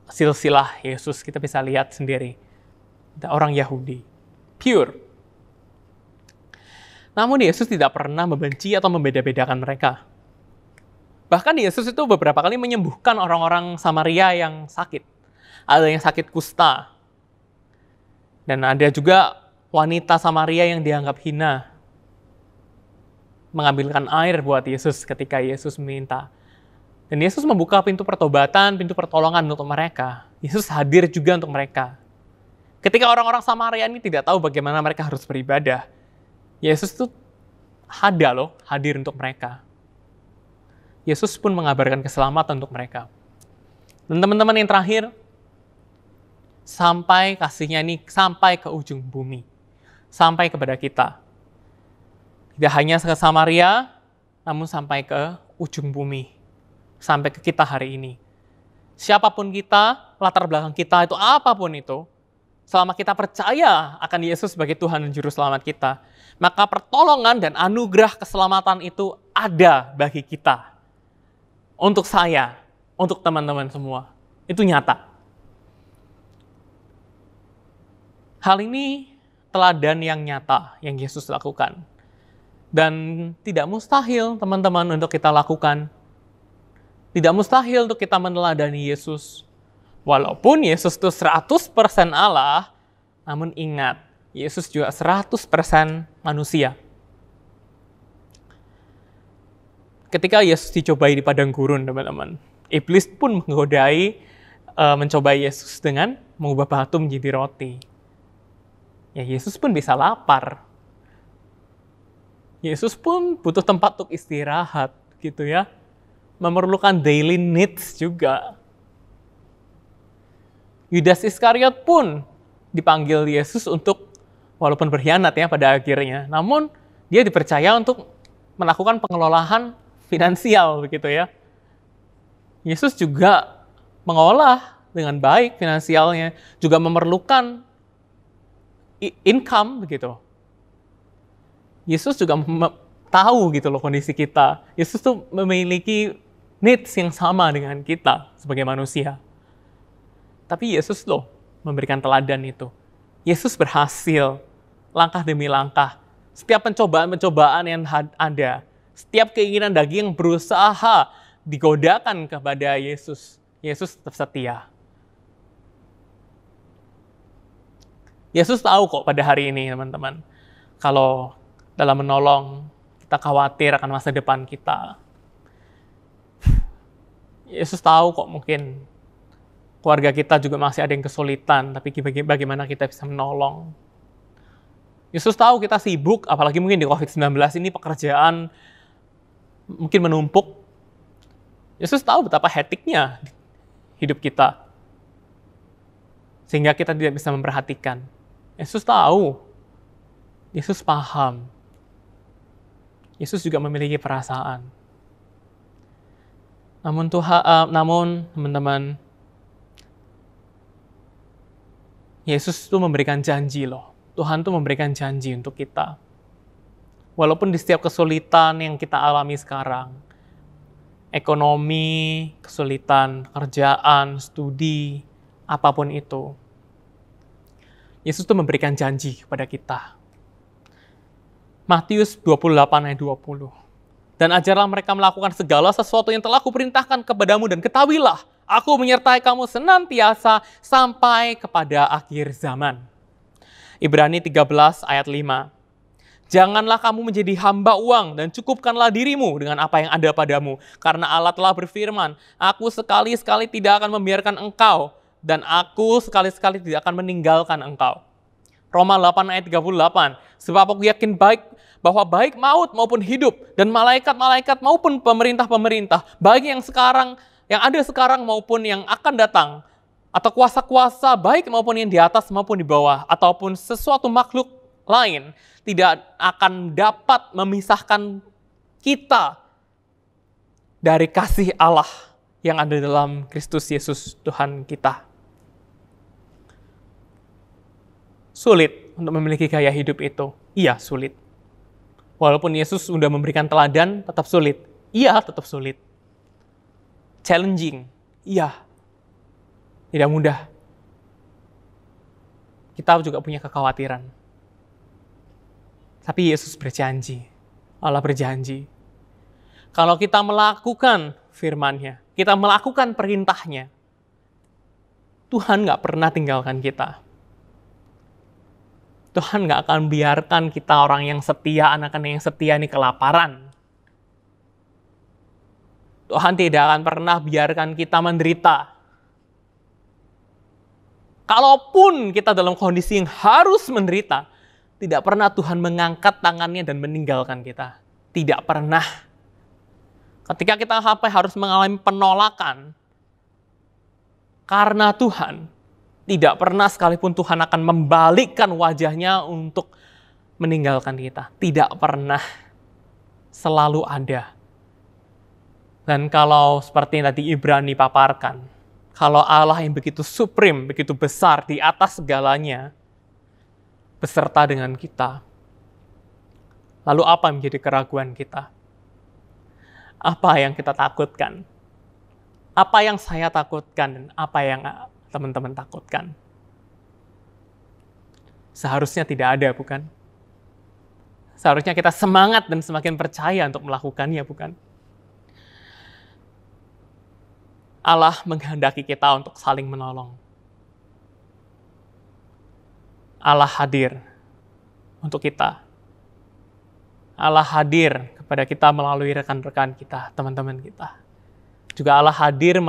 silsilah Yesus, kita bisa lihat sendiri. Ada orang Yahudi, pure. Namun Yesus tidak pernah membenci atau membeda-bedakan mereka. Bahkan Yesus itu beberapa kali menyembuhkan orang-orang Samaria yang sakit. Ada yang sakit kusta. Dan ada juga wanita Samaria yang dianggap hina. Mengambilkan air buat Yesus ketika Yesus minta. Dan Yesus membuka pintu pertobatan, pintu pertolongan untuk mereka. Yesus hadir juga untuk mereka. Ketika orang-orang Samaria ini tidak tahu bagaimana mereka harus beribadah, Yesus itu hadir untuk mereka. Yesus pun mengabarkan keselamatan untuk mereka. Dan teman-teman yang terakhir, sampai kasihnya ini sampai ke ujung bumi. Sampai kepada kita. Tidak hanya ke Samaria, namun sampai ke ujung bumi. Sampai ke kita hari ini. Siapapun kita, latar belakang kita itu apapun itu, selama kita percaya akan Yesus sebagai Tuhan dan Juru Selamat kita, maka pertolongan dan anugerah keselamatan itu ada bagi kita. Untuk saya, untuk teman-teman semua. Itu nyata. Hal ini teladan yang nyata yang Yesus lakukan. Dan tidak mustahil teman-teman untuk kita lakukan. Tidak mustahil untuk kita meneladani Yesus. Walaupun Yesus itu 100% Allah, namun ingat, Yesus juga 100% manusia. Ketika Yesus dicobai di padang gurun, teman-teman, iblis pun mencobai Yesus dengan mengubah batu menjadi roti. Ya, Yesus pun bisa lapar. Yesus pun butuh tempat untuk istirahat, gitu ya. Memerlukan daily needs juga. Yudas Iskariot pun dipanggil Yesus untuk, walaupun berkhianat ya pada akhirnya, namun dia dipercaya untuk melakukan pengelolaan finansial, begitu ya. Yesus juga mengolah dengan baik finansialnya, juga memerlukan income, begitu. Yesus juga tahu gitu loh kondisi kita. Yesus tuh memiliki needs yang sama dengan kita sebagai manusia. Tapi Yesus loh memberikan teladan itu. Yesus berhasil langkah demi langkah. Setiap pencobaan-pencobaan yang ada, setiap keinginan daging berusaha digodakan kepada Yesus. Yesus tetap setia. Yesus tahu kok pada hari ini, teman-teman, kalau dalam menolong, kita khawatir akan masa depan kita. Yesus tahu kok mungkin keluarga kita juga masih ada yang kesulitan, tapi bagaimana kita bisa menolong. Yesus tahu kita sibuk, apalagi mungkin di COVID-19 ini pekerjaan mungkin menumpuk. Yesus tahu betapa hektiknya hidup kita, sehingga kita tidak bisa memperhatikan. Yesus tahu, Yesus paham. Yesus juga memiliki perasaan. Namun teman-teman, Yesus itu memberikan janji loh. Tuhan itu memberikan janji untuk kita. Walaupun di setiap kesulitan yang kita alami sekarang, ekonomi, kesulitan, kerjaan, studi, apapun itu, Yesus itu memberikan janji kepada kita. Matius 28 ayat 20. Dan ajarlah mereka melakukan segala sesuatu yang telah kuperintahkan kepadamu, dan ketahuilah, aku menyertai kamu senantiasa sampai kepada akhir zaman. Ibrani 13 ayat 5. Janganlah kamu menjadi hamba uang, dan cukupkanlah dirimu dengan apa yang ada padamu. Karena Allah telah berfirman, aku sekali-sekali tidak akan membiarkan engkau, dan aku sekali-sekali tidak akan meninggalkan engkau. Roma 8 ayat 38. Sebab aku yakin bahwa baik maut maupun hidup, dan malaikat-malaikat maupun pemerintah-pemerintah, baik yang ada sekarang maupun yang akan datang, atau kuasa-kuasa baik maupun yang di atas maupun di bawah, ataupun sesuatu makhluk lain, tidak akan dapat memisahkan kita dari kasih Allah yang ada dalam Kristus Yesus Tuhan kita. Sulit untuk memiliki gaya hidup itu. Iya, sulit. Walaupun Yesus sudah memberikan teladan, tetap sulit. Iya, tetap sulit. Challenging. Iya. Tidak mudah. Kita juga punya kekhawatiran. Tapi Yesus berjanji. Allah berjanji. Kalau kita melakukan firman-Nya, kita melakukan perintah-Nya, Tuhan nggak pernah tinggalkan kita. Tuhan nggak akan biarkan kita orang yang setia, anak-anak yang setia ini kelaparan. Tuhan tidak akan pernah biarkan kita menderita. Kalaupun kita dalam kondisi yang harus menderita, tidak pernah Tuhan mengangkat tangannya dan meninggalkan kita. Tidak pernah. Ketika kita sampai harus mengalami penolakan karena Tuhan, tidak pernah sekalipun Tuhan akan membalikkan wajahnya untuk meninggalkan kita. Tidak pernah. Selalu ada. Dan kalau seperti yang tadi Ibrani paparkan, kalau Allah yang begitu supreme, begitu besar di atas segalanya, beserta dengan kita, lalu apa yang menjadi keraguan kita? Apa yang kita takutkan? Apa yang saya takutkan dan apa yang teman-teman takutkan? Seharusnya tidak ada, bukan? Seharusnya kita semangat dan semakin percaya untuk melakukannya, bukan? Allah menghendaki kita untuk saling menolong. Allah hadir untuk kita. Allah hadir kepada kita melalui rekan-rekan kita, teman-teman kita. Juga Allah hadir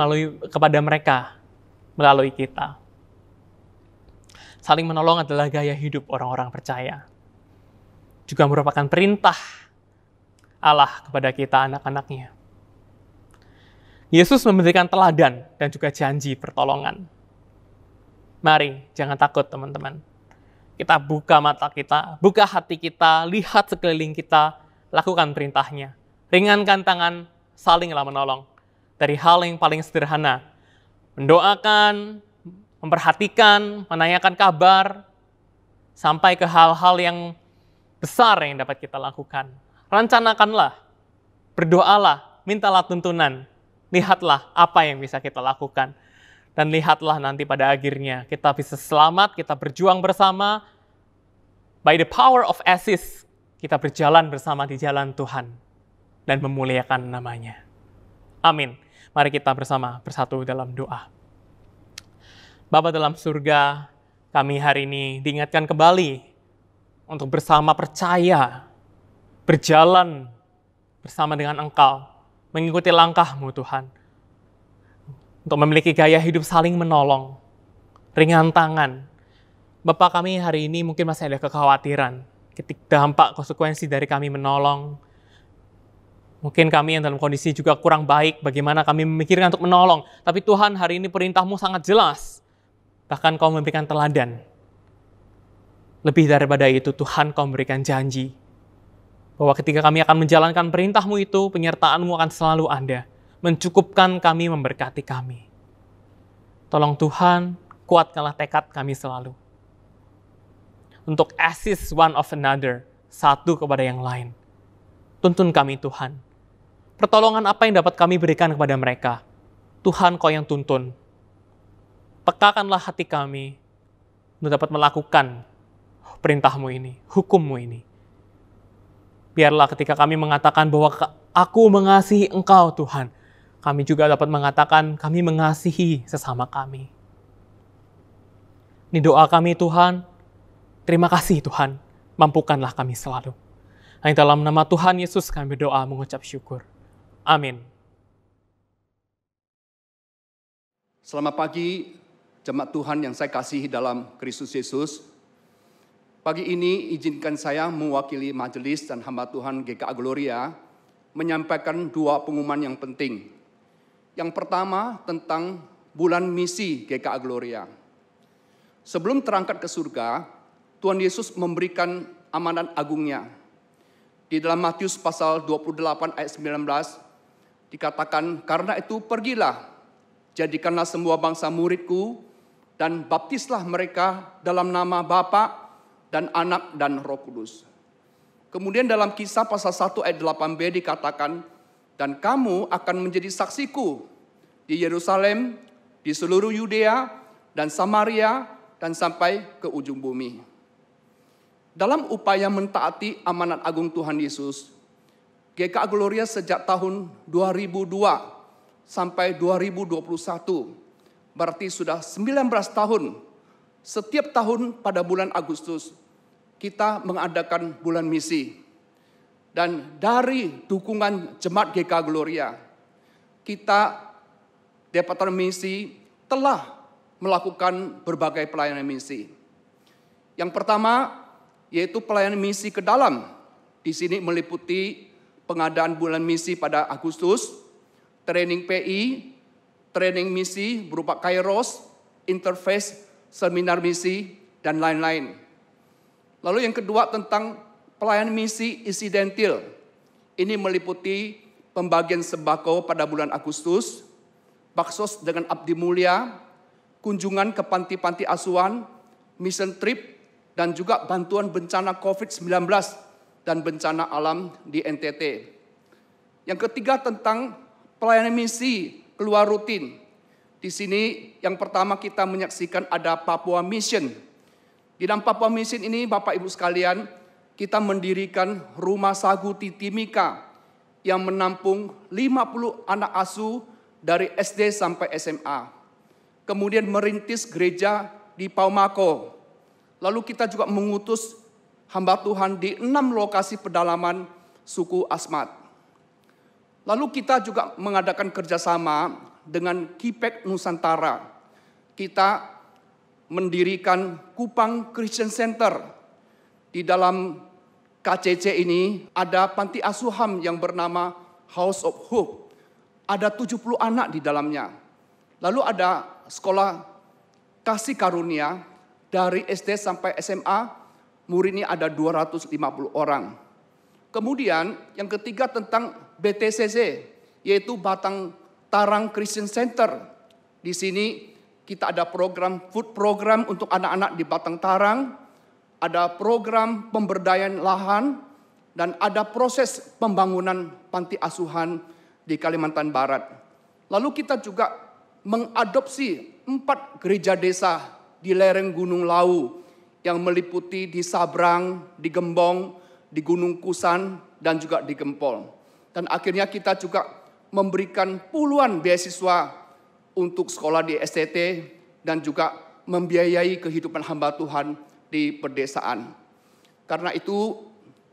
kepada mereka melalui kita. Saling menolong adalah gaya hidup orang-orang percaya. Juga merupakan perintah Allah kepada kita, anak-anaknya. Yesus memberikan teladan dan juga janji pertolongan. Mari, jangan takut teman-teman. Kita buka mata kita, buka hati kita, lihat sekeliling kita, lakukan perintahnya. Ringankan tangan, salinglah menolong. Dari hal yang paling sederhana, mendoakan, memperhatikan, menanyakan kabar, sampai ke hal-hal yang besar yang dapat kita lakukan. Rencanakanlah, berdoalah, mintalah tuntunan, lihatlah apa yang bisa kita lakukan. Dan lihatlah nanti pada akhirnya kita bisa selamat, kita berjuang bersama. By the power of Aziz, kita berjalan bersama di jalan Tuhan dan memuliakan namanya. Amin. Mari kita bersama bersatu dalam doa. Bapa dalam surga, kami hari ini diingatkan kembali untuk bersama percaya, berjalan bersama dengan Engkau, mengikuti langkah-Mu Tuhan. Untuk memiliki gaya hidup saling menolong, ringan tangan. Bapak, kami hari ini mungkin masih ada kekhawatiran, dampak konsekuensi dari kami menolong. Mungkin kami yang dalam kondisi juga kurang baik, bagaimana kami memikirkan untuk menolong. Tapi Tuhan, hari ini perintah-Mu sangat jelas. Bahkan Kau memberikan teladan. Lebih daripada itu, Tuhan, Kau memberikan janji. Bahwa ketika kami akan menjalankan perintah-Mu itu, penyertaan-Mu akan selalu ada. Mencukupkan kami, memberkati kami. Tolong Tuhan, kuatkanlah tekad kami selalu. Untuk assist one of another, satu kepada yang lain. Tuntun kami Tuhan. Pertolongan apa yang dapat kami berikan kepada mereka? Tuhan, Kau yang tuntun. Pekakanlah hati kami untuk dapat melakukan perintah-Mu ini, hukum-Mu ini. Biarlah ketika kami mengatakan bahwa aku mengasihi Engkau Tuhan, kami juga dapat mengatakan kami mengasihi sesama kami. Ini doa kami Tuhan. Terima kasih Tuhan, mampukanlah kami selalu. Hanya dalam nama Tuhan Yesus kami berdoa mengucap syukur. Amin. Selamat pagi, jemaat Tuhan yang saya kasihi dalam Kristus Yesus. Pagi ini izinkan saya mewakili majelis dan hamba Tuhan GKA Gloria menyampaikan dua pengumuman yang penting. Yang pertama tentang bulan misi GKA Gloria. Sebelum terangkat ke surga, Tuhan Yesus memberikan amanat agungnya. Di dalam Matius pasal 28 ayat 19 dikatakan, karena itu pergilah, jadikanlah semua bangsa muridku dan baptislah mereka dalam nama Bapa dan Anak dan Roh Kudus. Kemudian dalam Kisah pasal 1 ayat 8b dikatakan, dan kamu akan menjadi saksiku di Yerusalem, di seluruh Yudea dan Samaria dan sampai ke ujung bumi. Dalam upaya mentaati amanat agung Tuhan Yesus, GKA Gloria sejak tahun 2002 sampai 2021, berarti sudah 19 tahun, setiap tahun pada bulan Agustus, kita mengadakan bulan misi. Dan dari dukungan jemaat GKA Gloria, kita Departemen Misi telah melakukan berbagai pelayanan misi. Yang pertama, yaitu pelayanan misi ke dalam. Di sini meliputi pengadaan bulan misi pada Agustus, training PI, training misi berupa Kairos, interface, seminar misi, dan lain-lain. Lalu yang kedua tentang pelayanan misi insidentil. Ini meliputi pembagian sembako pada bulan Agustus, baksos dengan abdi mulia, kunjungan ke panti-panti asuhan, mission trip, dan juga bantuan bencana COVID-19 dan bencana alam di NTT. Yang ketiga tentang pelayanan misi keluar rutin. Di sini yang pertama kita menyaksikan ada Papua Mission. Di dalam Papua Mission ini, Bapak Ibu sekalian, kita mendirikan Rumah Sagu Titimika yang menampung 50 anak asuh dari SD sampai SMA. Kemudian merintis gereja di Paumako. Lalu kita juga mengutus hamba Tuhan di 6 lokasi pedalaman suku Asmat. Lalu kita juga mengadakan kerjasama dengan Kipek Nusantara. Kita mendirikan Kupang Christian Center. Di dalam KCC ini ada panti asuhan yang bernama House of Hope. Ada 70 anak di dalamnya. Lalu ada sekolah kasih karunia dari SD sampai SMA, muridnya ada 250 orang. Kemudian yang ketiga tentang BTCC, yaitu Batang Tarang Christian Center. Di sini kita ada program food program untuk anak-anak di Batang Tarang, ada program pemberdayaan lahan, dan ada proses pembangunan panti asuhan di Kalimantan Barat. Lalu kita juga mengadopsi 4 gereja desa di lereng Gunung Lau yang meliputi di Sabrang, di Gembong, di Gunung Kusan, dan juga di Gempol. Dan akhirnya kita juga memberikan puluhan beasiswa untuk sekolah di STT dan juga membiayai kehidupan hamba Tuhan di pedesaan. Karena itu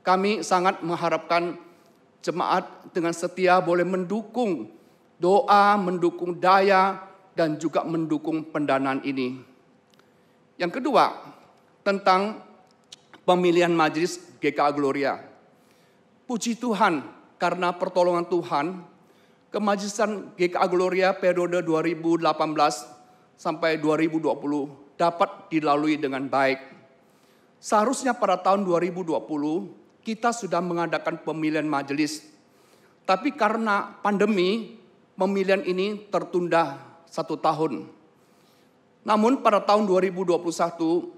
kami sangat mengharapkan jemaat dengan setia boleh mendukung doa, mendukung daya, dan juga mendukung pendanaan ini. Yang kedua, tentang pemilihan majelis GKA Gloria. Puji Tuhan, karena pertolongan Tuhan, kemajelisan GKA Gloria periode 2018 sampai 2020 dapat dilalui dengan baik. Seharusnya pada tahun 2020 kita sudah mengadakan pemilihan majelis. Tapi karena pandemi, pemilihan ini tertunda 1 tahun. Namun pada tahun 2021,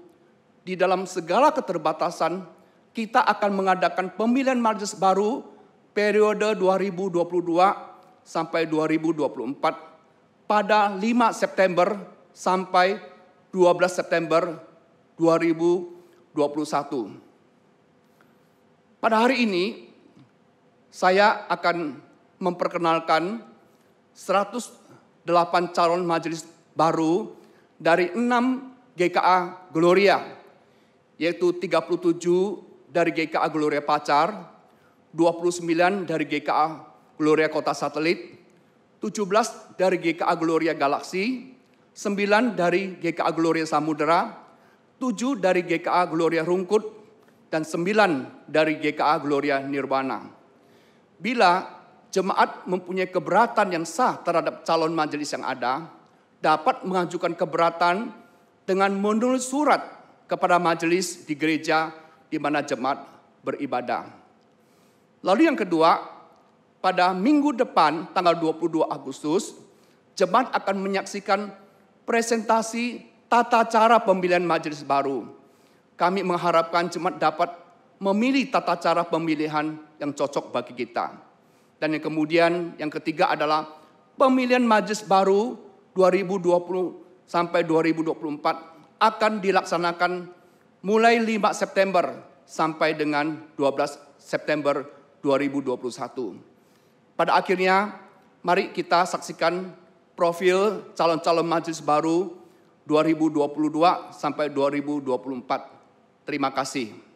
di dalam segala keterbatasan, kita akan mengadakan pemilihan majelis baru periode 2022 sampai 2024 pada 5 September sampai 12 September 2021. Pada hari ini, saya akan memperkenalkan 108 calon majelis baru dari 6 GKA Gloria, yaitu 37 dari GKA Gloria Pacar, 29 dari GKA Gloria Kota Satelit, 17 dari GKA Gloria Galaksi, 9 dari GKA Gloria Samudera, 7 dari GKA Gloria Rungkut, dan 9 dari GKA Gloria Nirwana. Bila jemaat mempunyai keberatan yang sah terhadap calon majelis yang ada, dapat mengajukan keberatan dengan menulis surat kepada majelis di gereja di mana jemaat beribadah. Lalu yang kedua, pada minggu depan tanggal 22 Agustus, jemaat akan menyaksikan presentasi tata cara pemilihan majelis baru. Kami mengharapkan jemaat dapat memilih tata cara pemilihan yang cocok bagi kita. Dan yang kemudian yang ketiga adalah pemilihan majelis baru 2020 sampai 2024 akan dilaksanakan mulai 5 September sampai dengan 12 September 2021. Pada akhirnya, mari kita saksikan profil calon-calon majelis baru 2022 sampai 2024. Terima kasih.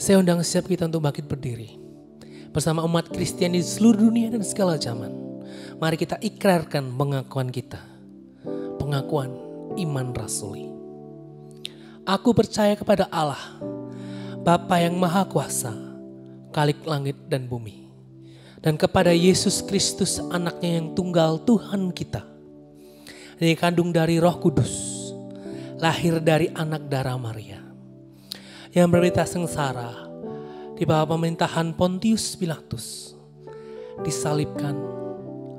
Saya undang setiap kita untuk bangkit berdiri. Bersama umat Kristen di seluruh dunia dan segala zaman. Mari kita ikrarkan pengakuan kita. Pengakuan iman rasuli. Aku percaya kepada Allah, Bapa yang Maha Kuasa, Khalik langit dan bumi. Dan kepada Yesus Kristus anaknya yang tunggal Tuhan kita. Yang dikandung dari Roh Kudus. Lahir dari anak darah Maria. Yang berderita sengsara di bawah pemerintahan Pontius Pilatus, disalibkan,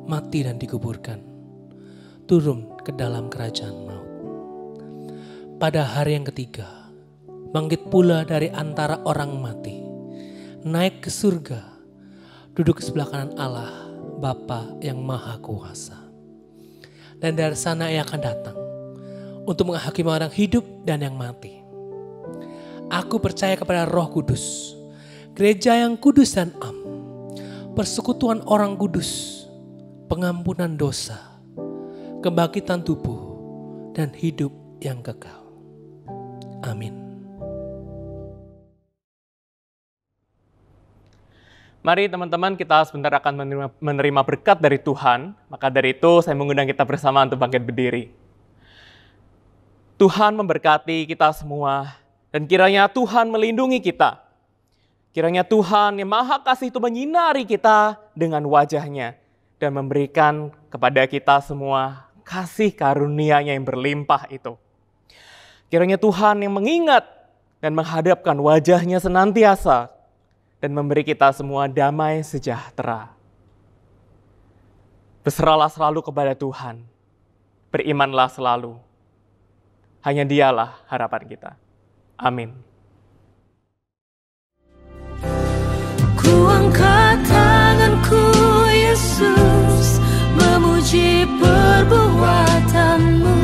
mati dan dikuburkan, turun ke dalam kerajaan maut. Pada hari yang ketiga, bangkit pula dari antara orang mati, naik ke surga, duduk sebelah kanan Allah, Bapa yang Maha Kuasa. Dan dari sana ia akan datang untuk menghakimi orang hidup dan yang mati. Aku percaya kepada Roh Kudus, gereja yang kudus dan am, persekutuan orang kudus, pengampunan dosa, kebangkitan tubuh, dan hidup yang kekal. Amin. Mari teman-teman, kita sebentar akan menerima berkat dari Tuhan. Maka dari itu saya mengundang kita bersama untuk bangkit berdiri. Tuhan memberkati kita semua. Dan kiranya Tuhan melindungi kita. Kiranya Tuhan yang Maha Kasih itu menyinari kita dengan wajah-Nya. Dan memberikan kepada kita semua kasih karunia-Nya yang berlimpah itu. Kiranya Tuhan yang mengingat dan menghadapkan wajah-Nya senantiasa. Dan memberi kita semua damai sejahtera. Berserahlah selalu kepada Tuhan. Berimanlah selalu. Hanya Dialah harapan kita. Amin. Ku angkat tanganku Yesus, memuji perbuatan-Mu.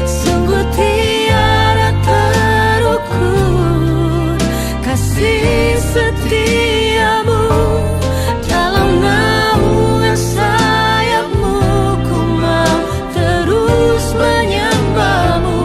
Sungguh tiada terukur kasih setia-Mu. Dalam naungan sayap-Mu ku mau terus menyembah-Mu.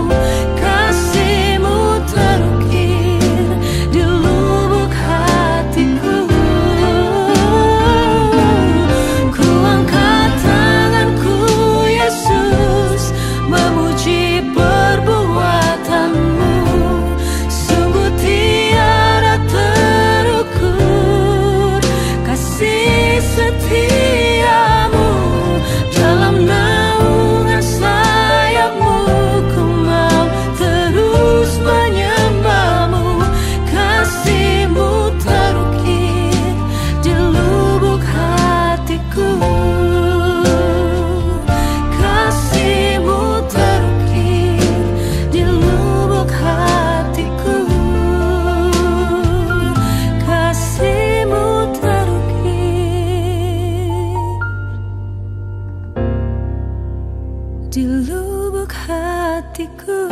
Di lubuk hatiku.